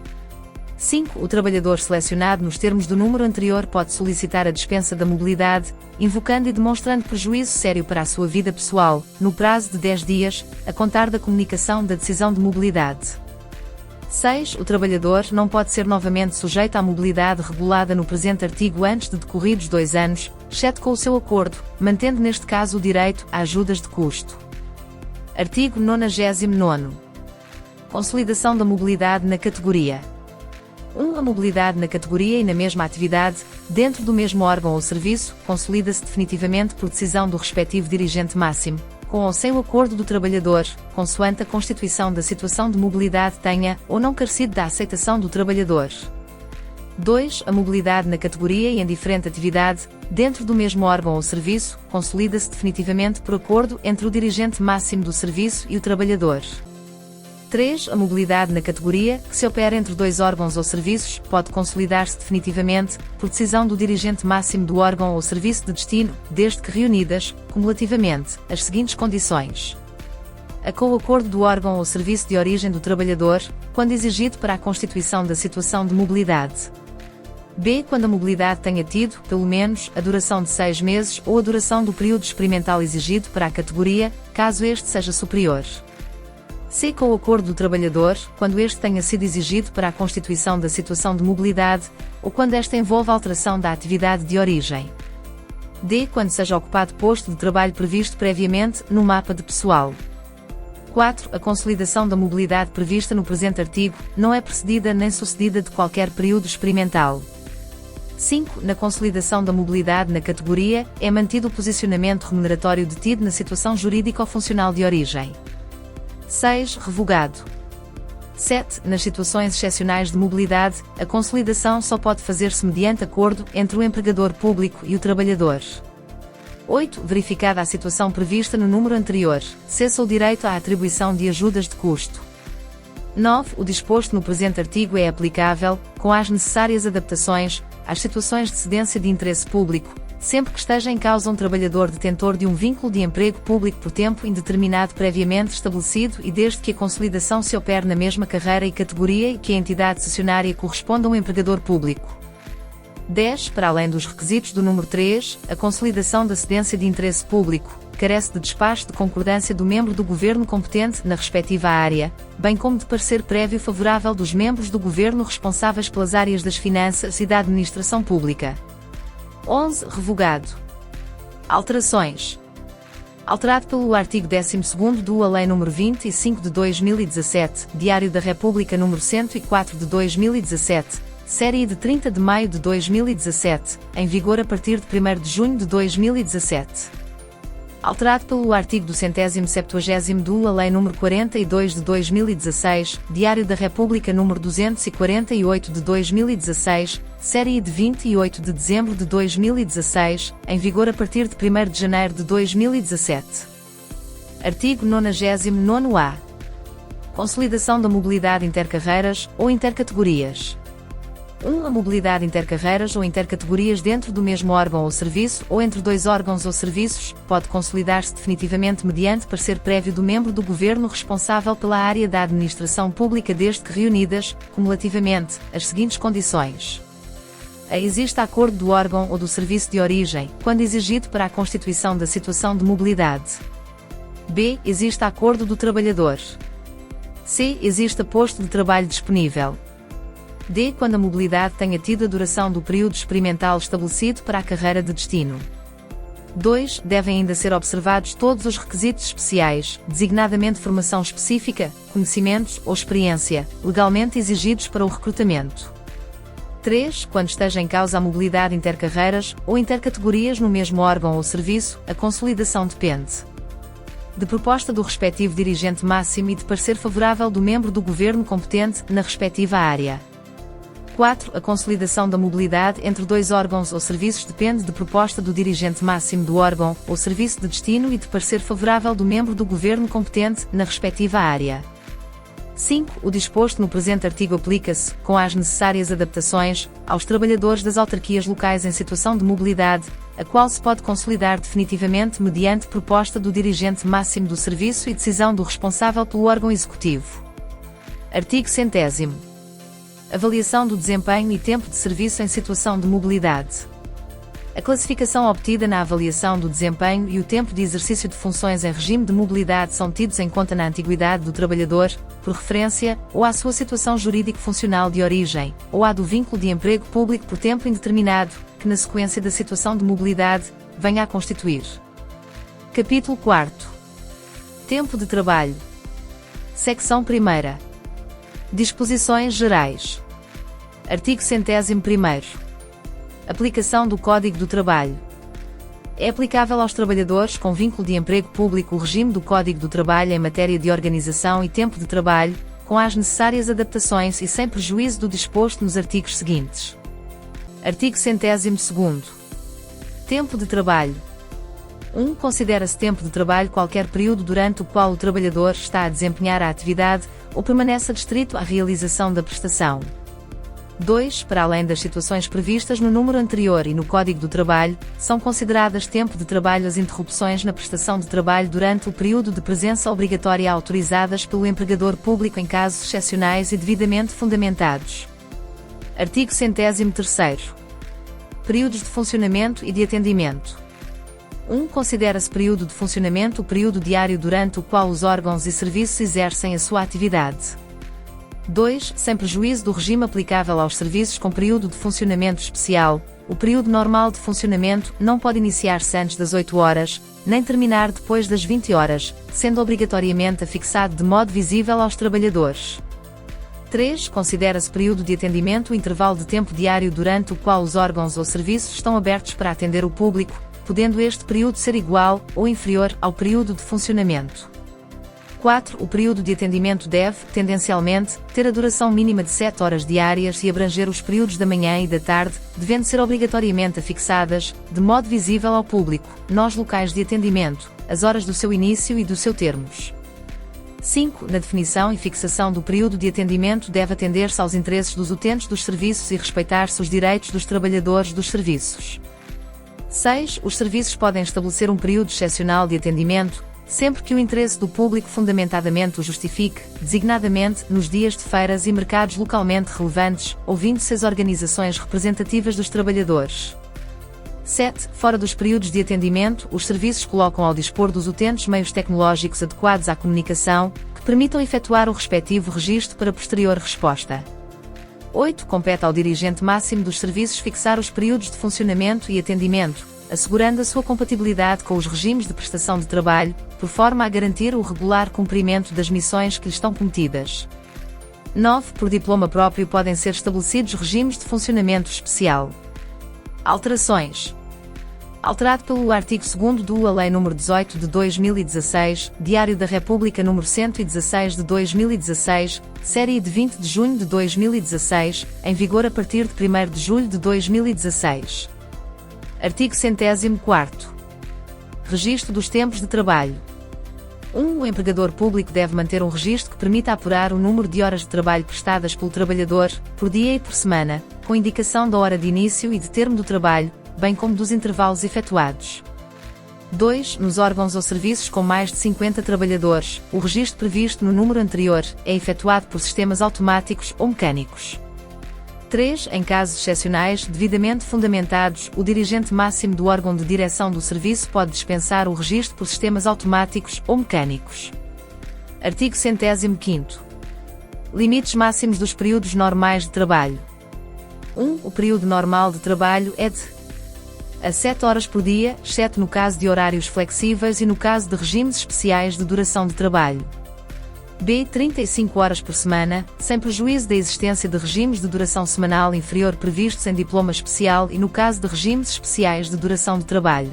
5. O trabalhador selecionado nos termos do número anterior pode solicitar a dispensa da mobilidade, invocando e demonstrando prejuízo sério para a sua vida pessoal, no prazo de 10 dias, a contar da comunicação da decisão de mobilidade. 6. O trabalhador não pode ser novamente sujeito à mobilidade regulada no presente artigo antes de decorridos 2 anos, exceto com o seu acordo, mantendo neste caso o direito a ajudas de custo. Artigo 99. Consolidação da mobilidade na categoria. 1. A mobilidade na categoria e na mesma atividade, dentro do mesmo órgão ou serviço, consolida-se definitivamente por decisão do respectivo dirigente máximo, com ou sem o acordo do trabalhador, consoante a constituição da situação de mobilidade tenha ou não carecido da aceitação do trabalhador. 2. A mobilidade na categoria e em diferente atividade, dentro do mesmo órgão ou serviço, consolida-se definitivamente por acordo entre o dirigente máximo do serviço e o trabalhador. 3. A mobilidade na categoria, que se opera entre 2 órgãos ou serviços, pode consolidar-se definitivamente, por decisão do dirigente máximo do órgão ou serviço de destino, desde que reunidas, cumulativamente, as seguintes condições: a com o acordo do órgão ou serviço de origem do trabalhador, quando exigido para a constituição da situação de mobilidade. B. Quando a mobilidade tenha tido, pelo menos, a duração de 6 meses ou a duração do período experimental exigido para a categoria, caso este seja superior. C. Com o acordo do trabalhador, quando este tenha sido exigido para a constituição da situação de mobilidade, ou quando esta envolva alteração da atividade de origem. D. Quando seja ocupado posto de trabalho previsto previamente no mapa de pessoal. 4. A consolidação da mobilidade prevista no presente artigo não é precedida nem sucedida de qualquer período experimental. 5. Na consolidação da mobilidade na categoria, é mantido o posicionamento remuneratório detido na situação jurídica ou funcional de origem. 6. Revogado. 7. Nas situações excepcionais de mobilidade, a consolidação só pode fazer-se mediante acordo entre o empregador público e o trabalhador. 8. Verificada a situação prevista no número anterior, cessa o direito à atribuição de ajudas de custo. 9. O disposto no presente artigo é aplicável, com as necessárias adaptações, às situações de cedência de interesse público, sempre que esteja em causa um trabalhador detentor de um vínculo de emprego público por tempo indeterminado previamente estabelecido e desde que a consolidação se opere na mesma carreira e categoria e que a entidade cessionária corresponda a um empregador público. 10. Para além dos requisitos do número 3, a consolidação da cedência de interesse público carece de despacho de concordância do membro do governo competente na respectiva área, bem como de parecer prévio favorável dos membros do governo responsáveis pelas áreas das finanças e da administração pública. 11. Revogado. Alterações. Alterado pelo artigo 12º da Lei nº 25 de 2017, Diário da República nº 104 de 2017, série de 30 de maio de 2017, em vigor a partir de 1º de junho de 2017. Alterado pelo artigo 270º da Lei nº 42 de 2016, Diário da República nº 248 de 2016, série de 28 de dezembro de 2016, em vigor a partir de 1º de janeiro de 2017. Artigo 99-A. Consolidação da mobilidade intercarreiras ou intercategorias. 1. A mobilidade intercarreiras ou intercategorias dentro do mesmo órgão ou serviço ou entre 2 órgãos ou serviços pode consolidar-se definitivamente mediante parecer prévio do membro do governo responsável pela área da administração pública desde que reunidas, cumulativamente, as seguintes condições: a. Exista acordo do órgão ou do serviço de origem, quando exigido para a constituição da situação de mobilidade. B. Exista acordo do trabalhador. C. Exista posto de trabalho disponível. D. Quando a mobilidade tenha tido a duração do período experimental estabelecido para a carreira de destino. 2. Devem ainda ser observados todos os requisitos especiais, designadamente formação específica, conhecimentos ou experiência, legalmente exigidos para o recrutamento. 3. Quando esteja em causa a mobilidade intercarreiras ou intercategorias no mesmo órgão ou serviço, a consolidação depende de proposta do respectivo dirigente máximo e de parecer favorável do membro do governo competente na respectiva área. 4. A consolidação da mobilidade entre dois órgãos ou serviços depende de proposta do dirigente máximo do órgão ou serviço de destino e de parecer favorável do membro do governo competente na respectiva área. 5. O disposto no presente artigo aplica-se, com as necessárias adaptações, aos trabalhadores das autarquias locais em situação de mobilidade, a qual se pode consolidar definitivamente mediante proposta do dirigente máximo do serviço e decisão do responsável pelo órgão executivo. Artigo 100º. Avaliação do desempenho e tempo de serviço em situação de mobilidade. A classificação obtida na avaliação do desempenho e o tempo de exercício de funções em regime de mobilidade são tidos em conta na antiguidade do trabalhador, por referência, ou à sua situação jurídico-funcional de origem, ou à do vínculo de emprego público por tempo indeterminado, que na sequência da situação de mobilidade, venha a constituir. Capítulo 4. Tempo de trabalho. Seção 1ª. Disposições gerais. Artigo 101º. Aplicação do Código do Trabalho. É aplicável aos trabalhadores com vínculo de emprego público o regime do Código do Trabalho em matéria de organização e tempo de trabalho, com as necessárias adaptações e sem prejuízo do disposto nos artigos seguintes. Artigo 102º. Tempo de trabalho. 1. Considera-se tempo de trabalho qualquer período durante o qual o trabalhador está a desempenhar a atividade ou permanece adstrito à realização da prestação. 2. Para além das situações previstas no número anterior e no Código do Trabalho, são consideradas tempo de trabalho as interrupções na prestação de trabalho durante o período de presença obrigatória autorizadas pelo empregador público em casos excepcionais e devidamente fundamentados. Artigo 103º. Períodos de funcionamento e de atendimento. 1. Considera-se período de funcionamento o período diário durante o qual os órgãos e serviços exercem a sua atividade. 2. Sem prejuízo do regime aplicável aos serviços com período de funcionamento especial, o período normal de funcionamento não pode iniciar-se antes das 8 horas, nem terminar depois das 20 horas, sendo obrigatoriamente afixado de modo visível aos trabalhadores. 3. Considera-se período de atendimento o intervalo de tempo diário durante o qual os órgãos ou serviços estão abertos para atender o público, podendo este período ser igual ou inferior ao período de funcionamento. 4. O período de atendimento deve, tendencialmente, ter a duração mínima de 7 horas diárias e abranger os períodos da manhã e da tarde, devendo ser obrigatoriamente afixadas, de modo visível ao público, nos locais de atendimento, as horas do seu início e do seu termos. 5. Na definição e fixação do período de atendimento deve atender-se aos interesses dos utentes dos serviços e respeitar-se os direitos dos trabalhadores dos serviços. 6. Os serviços podem estabelecer um período excepcional de atendimento, sempre que o interesse do público fundamentadamente o justifique, designadamente nos dias de feiras e mercados localmente relevantes, ouvindo-se as organizações representativas dos trabalhadores. 7. Fora dos períodos de atendimento, os serviços colocam ao dispor dos utentes meios tecnológicos adequados à comunicação, que permitam efetuar o respectivo registro para posterior resposta. 8. Compete ao dirigente máximo dos serviços fixar os períodos de funcionamento e atendimento, assegurando a sua compatibilidade com os regimes de prestação de trabalho, por forma a garantir o regular cumprimento das missões que lhe estão cometidas. 9. Por diploma próprio podem ser estabelecidos regimes de funcionamento especial. Alterações. Alterado pelo artigo 2º da Lei nº 18 de 2016, Diário da República nº 116 de 2016, série de 20 de junho de 2016, em vigor a partir de 1º de julho de 2016. Artigo 104º. Registro dos tempos de trabalho. 1. O empregador público deve manter um registro que permita apurar o número de horas de trabalho prestadas pelo trabalhador, por dia e por semana, com indicação da hora de início e de termo do trabalho, bem como dos intervalos efetuados. 2. Nos órgãos ou serviços com mais de 50 trabalhadores, o registro previsto no número anterior é efetuado por sistemas automáticos ou mecânicos. 3. Em casos excepcionais, devidamente fundamentados, o dirigente máximo do órgão de direção do serviço pode dispensar o registro por sistemas automáticos ou mecânicos. Artigo 105º. Limites máximos dos períodos normais de trabalho. 1. O período normal de trabalho é de a 7 horas por dia, exceto no caso de horários flexíveis e no caso de regimes especiais de duração de trabalho. B. 35 horas por semana, sem prejuízo da existência de regimes de duração semanal inferior previstos em diploma especial e no caso de regimes especiais de duração de trabalho.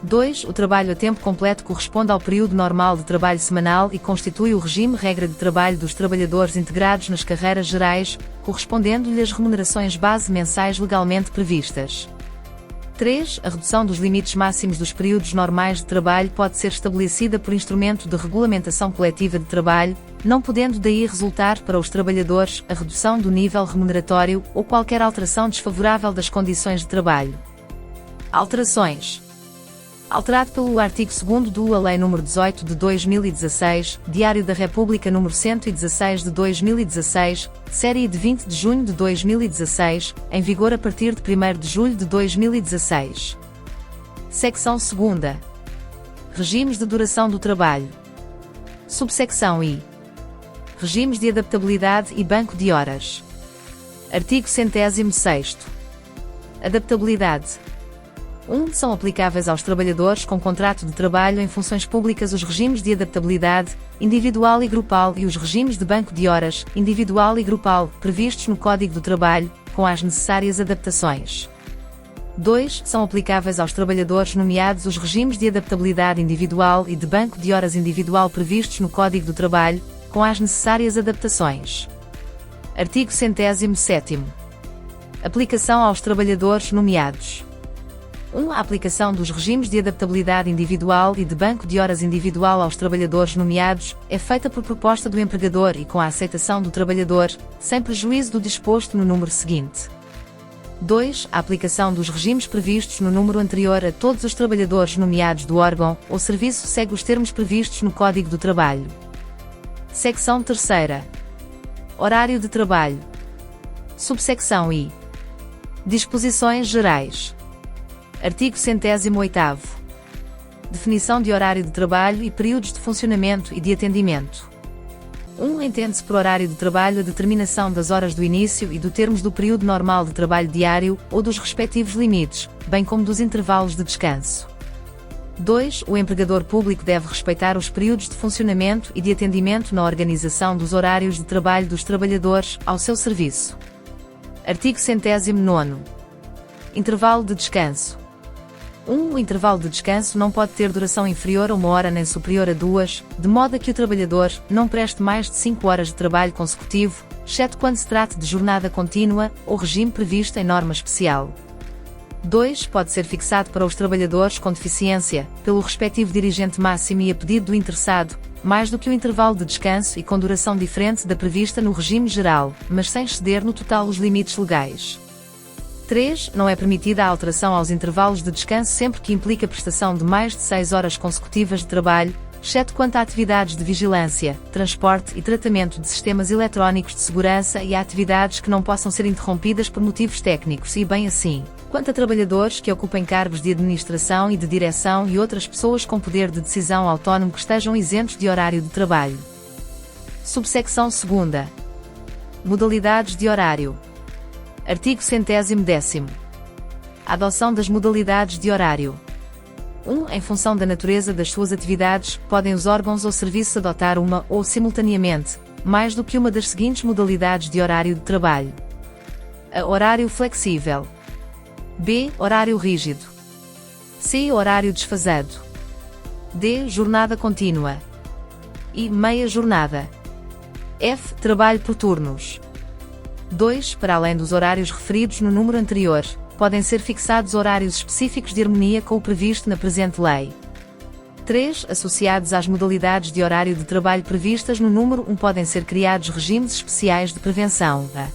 2. O trabalho a tempo completo corresponde ao período normal de trabalho semanal e constitui o regime regra de trabalho dos trabalhadores integrados nas carreiras gerais, correspondendo-lhe as remunerações base mensais legalmente previstas. 3. A redução dos limites máximos dos períodos normais de trabalho pode ser estabelecida por instrumento de regulamentação coletiva de trabalho, não podendo daí resultar para os trabalhadores a redução do nível remuneratório ou qualquer alteração desfavorável das condições de trabalho. Alterações. Alterado pelo artigo 2º da Lei nº 18 de 2016, Diário da República nº 116 de 2016, série de 20 de junho de 2016, em vigor a partir de 1º de julho de 2016. Secção 2ª. Regimes de duração do trabalho. Subsecção I. Regimes de adaptabilidade e banco de horas. Artigo 106º. Adaptabilidade. 1. São aplicáveis aos trabalhadores com contrato de trabalho em funções públicas os regimes de adaptabilidade, individual e grupal e os regimes de banco de horas, individual e grupal, previstos no Código do Trabalho, com as necessárias adaptações. 2. São aplicáveis aos trabalhadores nomeados os regimes de adaptabilidade individual e de banco de horas individual previstos no Código do Trabalho, com as necessárias adaptações. Artigo 107º. Aplicação aos trabalhadores nomeados. 1. A aplicação dos regimes de adaptabilidade individual e de banco de horas individual aos trabalhadores nomeados é feita por proposta do empregador e com a aceitação do trabalhador, sem prejuízo do disposto no número seguinte. 2. A aplicação dos regimes previstos no número anterior a todos os trabalhadores nomeados do órgão ou serviço segue os termos previstos no Código do Trabalho. Secção 3ª. Horário de trabalho. Subsecção I. Disposições gerais. Artigo 108º. Definição de horário de trabalho e períodos de funcionamento e de atendimento. 1. Entende-se por horário de trabalho a determinação das horas do início e do termos do período normal de trabalho diário ou dos respectivos limites, bem como dos intervalos de descanso. 2. O empregador público deve respeitar os períodos de funcionamento e de atendimento na organização dos horários de trabalho dos trabalhadores ao seu serviço. Artigo 109º. Intervalo de descanso. 1. O intervalo de descanso não pode ter duração inferior a 1 hora nem superior a 2, de modo a que o trabalhador não preste mais de 5 horas de trabalho consecutivo, exceto quando se trate de jornada contínua ou regime previsto em norma especial. 2. Pode ser fixado para os trabalhadores com deficiência, pelo respectivo dirigente máximo e a pedido do interessado, mais do que o intervalo de descanso e com duração diferente da prevista no regime geral, mas sem exceder no total os limites legais. 3. Não é permitida a alteração aos intervalos de descanso sempre que implica prestação de mais de 6 horas consecutivas de trabalho, exceto quanto a atividades de vigilância, transporte e tratamento de sistemas eletrónicos de segurança e a atividades que não possam ser interrompidas por motivos técnicos e bem assim, quanto a trabalhadores que ocupem cargos de administração e de direção e outras pessoas com poder de decisão autónomo que estejam isentos de horário de trabalho. Subsecção 2ª. Modalidades de horário. Artigo 110º. A adoção das modalidades de horário. 1. Em função da natureza das suas atividades, podem os órgãos ou serviços adotar uma ou, simultaneamente, mais do que uma das seguintes modalidades de horário de trabalho. A. Horário flexível. B. Horário rígido. C. Horário desfasado. D. Jornada contínua. E. Meia jornada. F. Trabalho por turnos. 2. Para além dos horários referidos no número anterior, podem ser fixados horários específicos de harmonia com o previsto na presente lei. 3. Associados às modalidades de horário de trabalho previstas no número 1 podem ser criados regimes especiais de prevenção. A.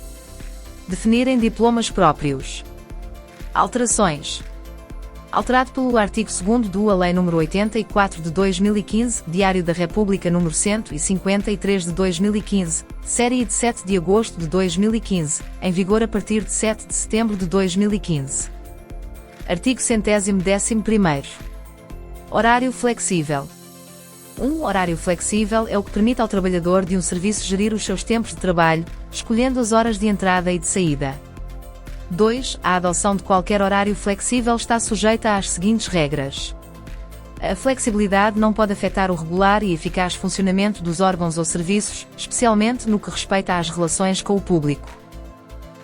Definirem diplomas próprios. Alterações. Alterado pelo artigo 2º da Lei nº 84 de 2015, Diário da República nº 153 de 2015, série de 7 de agosto de 2015, em vigor a partir de 7 de setembro de 2015. Artigo 111º. Horário flexível. 1. Horário flexível é o que permite ao trabalhador de um serviço gerir os seus tempos de trabalho, escolhendo as horas de entrada e de saída. 2. A adoção de qualquer horário flexível está sujeita às seguintes regras. A flexibilidade não pode afetar o regular e eficaz funcionamento dos órgãos ou serviços, especialmente no que respeita às relações com o público.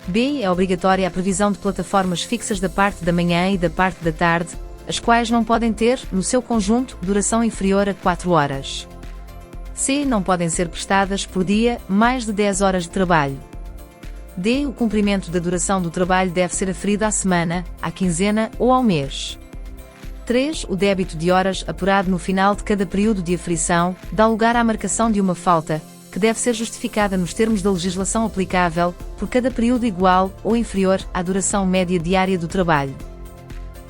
B. É obrigatória a previsão de plataformas fixas da parte da manhã e da parte da tarde, as quais não podem ter, no seu conjunto, duração inferior a 4 horas. C. Não podem ser prestadas, por dia, mais de 10 horas de trabalho. D. O cumprimento da duração do trabalho deve ser aferido à semana, à quinzena ou ao mês. 3. O débito de horas apurado no final de cada período de aferição dá lugar à marcação de uma falta, que deve ser justificada nos termos da legislação aplicável, por cada período igual ou inferior à duração média diária do trabalho.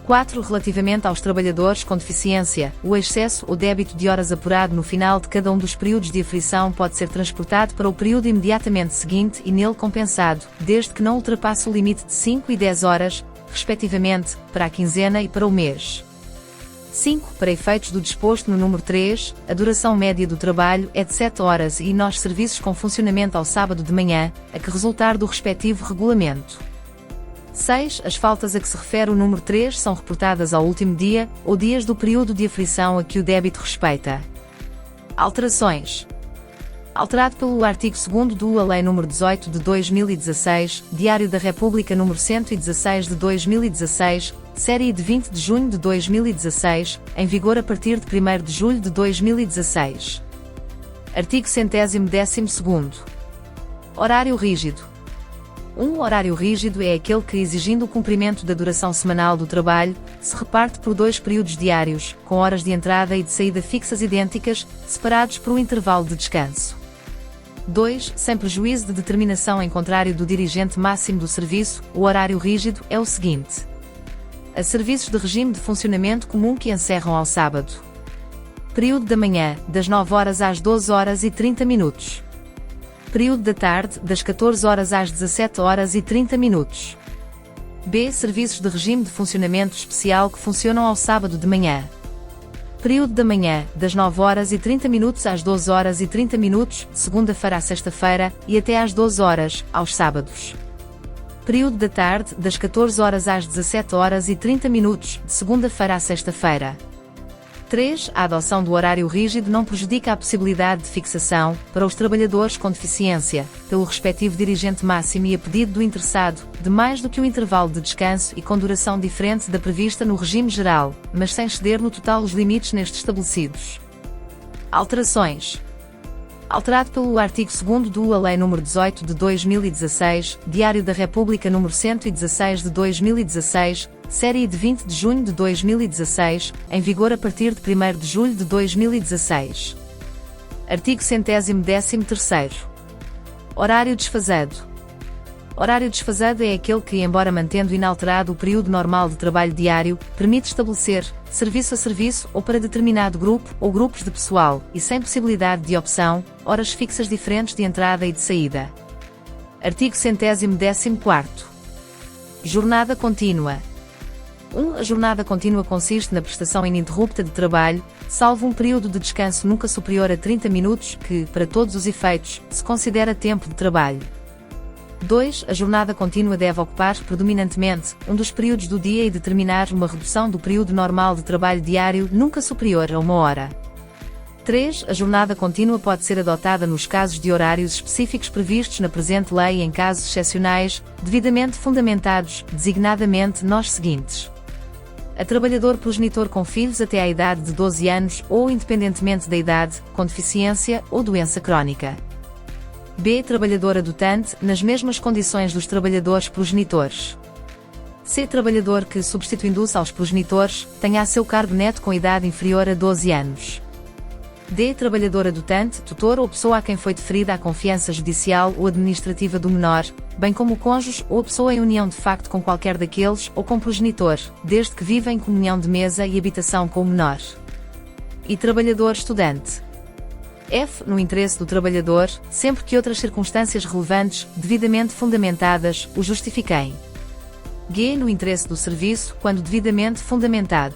4. Relativamente aos trabalhadores com deficiência, o excesso ou débito de horas apurado no final de cada um dos períodos de aferição pode ser transportado para o período imediatamente seguinte e nele compensado, desde que não ultrapasse o limite de 5 e 10 horas, respectivamente, para a quinzena e para o mês. 5. Para efeitos do disposto no número 3, a duração média do trabalho é de 7 horas e nos serviços com funcionamento ao sábado de manhã, a que resultar do respectivo regulamento. 6. As faltas a que se refere o número 3 são reportadas ao último dia, ou dias do período de aferição a que o débito respeita. Alterações. Alterado pelo artigo 2º da Lei nº 18 de 2016, Diário da República nº 116 de 2016, série de 20 de junho de 2016, em vigor a partir de 1º de julho de 2016. Artigo 112º. Horário rígido. Um horário rígido é aquele que, exigindo o cumprimento da duração semanal do trabalho, se reparte por 2 períodos diários, com horas de entrada e de saída fixas idênticas, separados por um intervalo de descanso. 2. Sem prejuízo de determinação em contrário do dirigente máximo do serviço, o horário rígido é o seguinte: a serviços de regime de funcionamento comum que encerram ao sábado. Período da manhã, das 9 horas às 12 horas e 30 minutos. Período da tarde, das 14 horas às 17 horas e 30 minutos. B. Serviços de regime de funcionamento especial que funcionam ao sábado de manhã. Período da manhã, das 9 horas e 30 minutos às 12 horas e 30 minutos, de segunda-feira à sexta-feira, e até às 12 horas, aos sábados. Período da tarde, das 14 horas às 17 horas e 30 minutos, de segunda-feira à sexta-feira. 3. A adoção do horário rígido não prejudica a possibilidade de fixação, para os trabalhadores com deficiência, pelo respectivo dirigente máximo e a pedido do interessado, de mais do que o intervalo de descanso e com duração diferente da prevista no regime geral, mas sem exceder no total os limites nestes estabelecidos. Alterações. Alterado pelo artigo 2º da Lei nº 18 de 2016, Diário da República nº 116 de 2016, série de 20 de junho de 2016, em vigor a partir de 1º de julho de 2016. Artigo 113º. Horário desfasado. Horário desfasado é aquele que, embora mantendo inalterado o período normal de trabalho diário, permite estabelecer, serviço a serviço ou para determinado grupo ou grupos de pessoal, e sem possibilidade de opção, horas fixas diferentes de entrada e de saída. Artigo 114º. Jornada contínua. A jornada contínua consiste na prestação ininterrupta de trabalho, salvo um período de descanso nunca superior a 30 minutos, que, para todos os efeitos, se considera tempo de trabalho. 2. A jornada contínua deve ocupar, predominantemente, um dos períodos do dia e determinar uma redução do período normal de trabalho diário nunca superior a 1 hora. 3. A jornada contínua pode ser adotada nos casos de horários específicos previstos na presente lei e em casos excepcionais, devidamente fundamentados, designadamente nos seguintes: a trabalhador progenitor com filhos até à idade de 12 anos ou independentemente da idade, com deficiência ou doença crónica. B. Trabalhador adotante, nas mesmas condições dos trabalhadores progenitores. C. Trabalhador que, substituindo-se aos progenitores, tenha a seu cargo neto com idade inferior a 12 anos. D. Trabalhador adotante, tutor ou pessoa a quem foi deferida a confiança judicial ou administrativa do menor, bem como o cônjuge ou a pessoa em união de facto com qualquer daqueles ou com progenitor, desde que viva em comunhão de mesa e habitação com o menor. E trabalhador estudante. F. No interesse do trabalhador, sempre que outras circunstâncias relevantes, devidamente fundamentadas, o justifiquem. G. No interesse do serviço, quando devidamente fundamentado.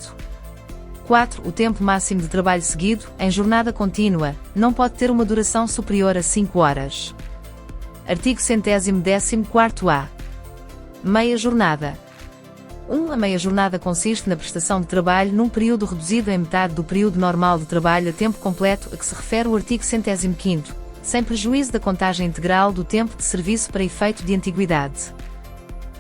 4. O tempo máximo de trabalho seguido, em jornada contínua, não pode ter uma duração superior a 5 horas. Artigo 114º-A. Meia jornada. A meia jornada consiste na prestação de trabalho num período reduzido em metade do período normal de trabalho a tempo completo a que se refere o artigo 105º, sem prejuízo da contagem integral do tempo de serviço para efeito de antiguidade.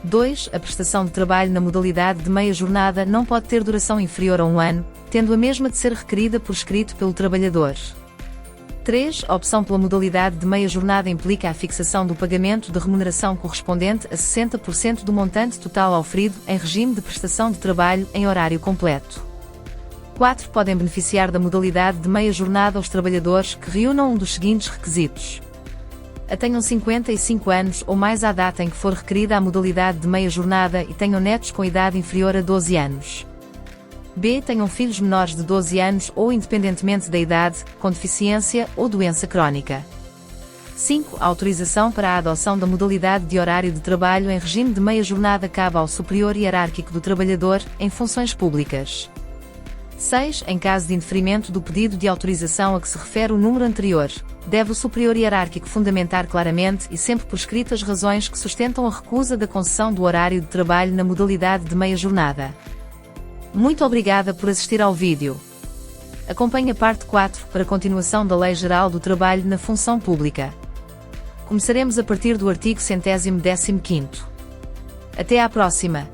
2. A prestação de trabalho na modalidade de meia jornada não pode ter duração inferior a 1 ano, tendo a mesma de ser requerida por escrito pelo trabalhador. 3. A opção pela modalidade de meia jornada implica a fixação do pagamento de remuneração correspondente a 60% do montante total auferido em regime de prestação de trabalho em horário completo. 4. Podem beneficiar da modalidade de meia jornada os trabalhadores que reúnam um dos seguintes requisitos: a tenham 55 anos ou mais à data em que for requerida a modalidade de meia jornada e tenham netos com idade inferior a 12 anos. B. Tenham filhos menores de 12 anos ou independentemente da idade, com deficiência ou doença crónica. 5. A autorização para a adoção da modalidade de horário de trabalho em regime de meia jornada cabe ao superior hierárquico do trabalhador, em funções públicas. 6. Em caso de indeferimento do pedido de autorização a que se refere o número anterior, deve o superior hierárquico fundamentar claramente e sempre por escrito as razões que sustentam a recusa da concessão do horário de trabalho na modalidade de meia jornada. Muito obrigada por assistir ao vídeo. Acompanhe a parte 4 para a continuação da Lei Geral do Trabalho na Função Pública. Começaremos a partir do artigo 115º. Até à próxima!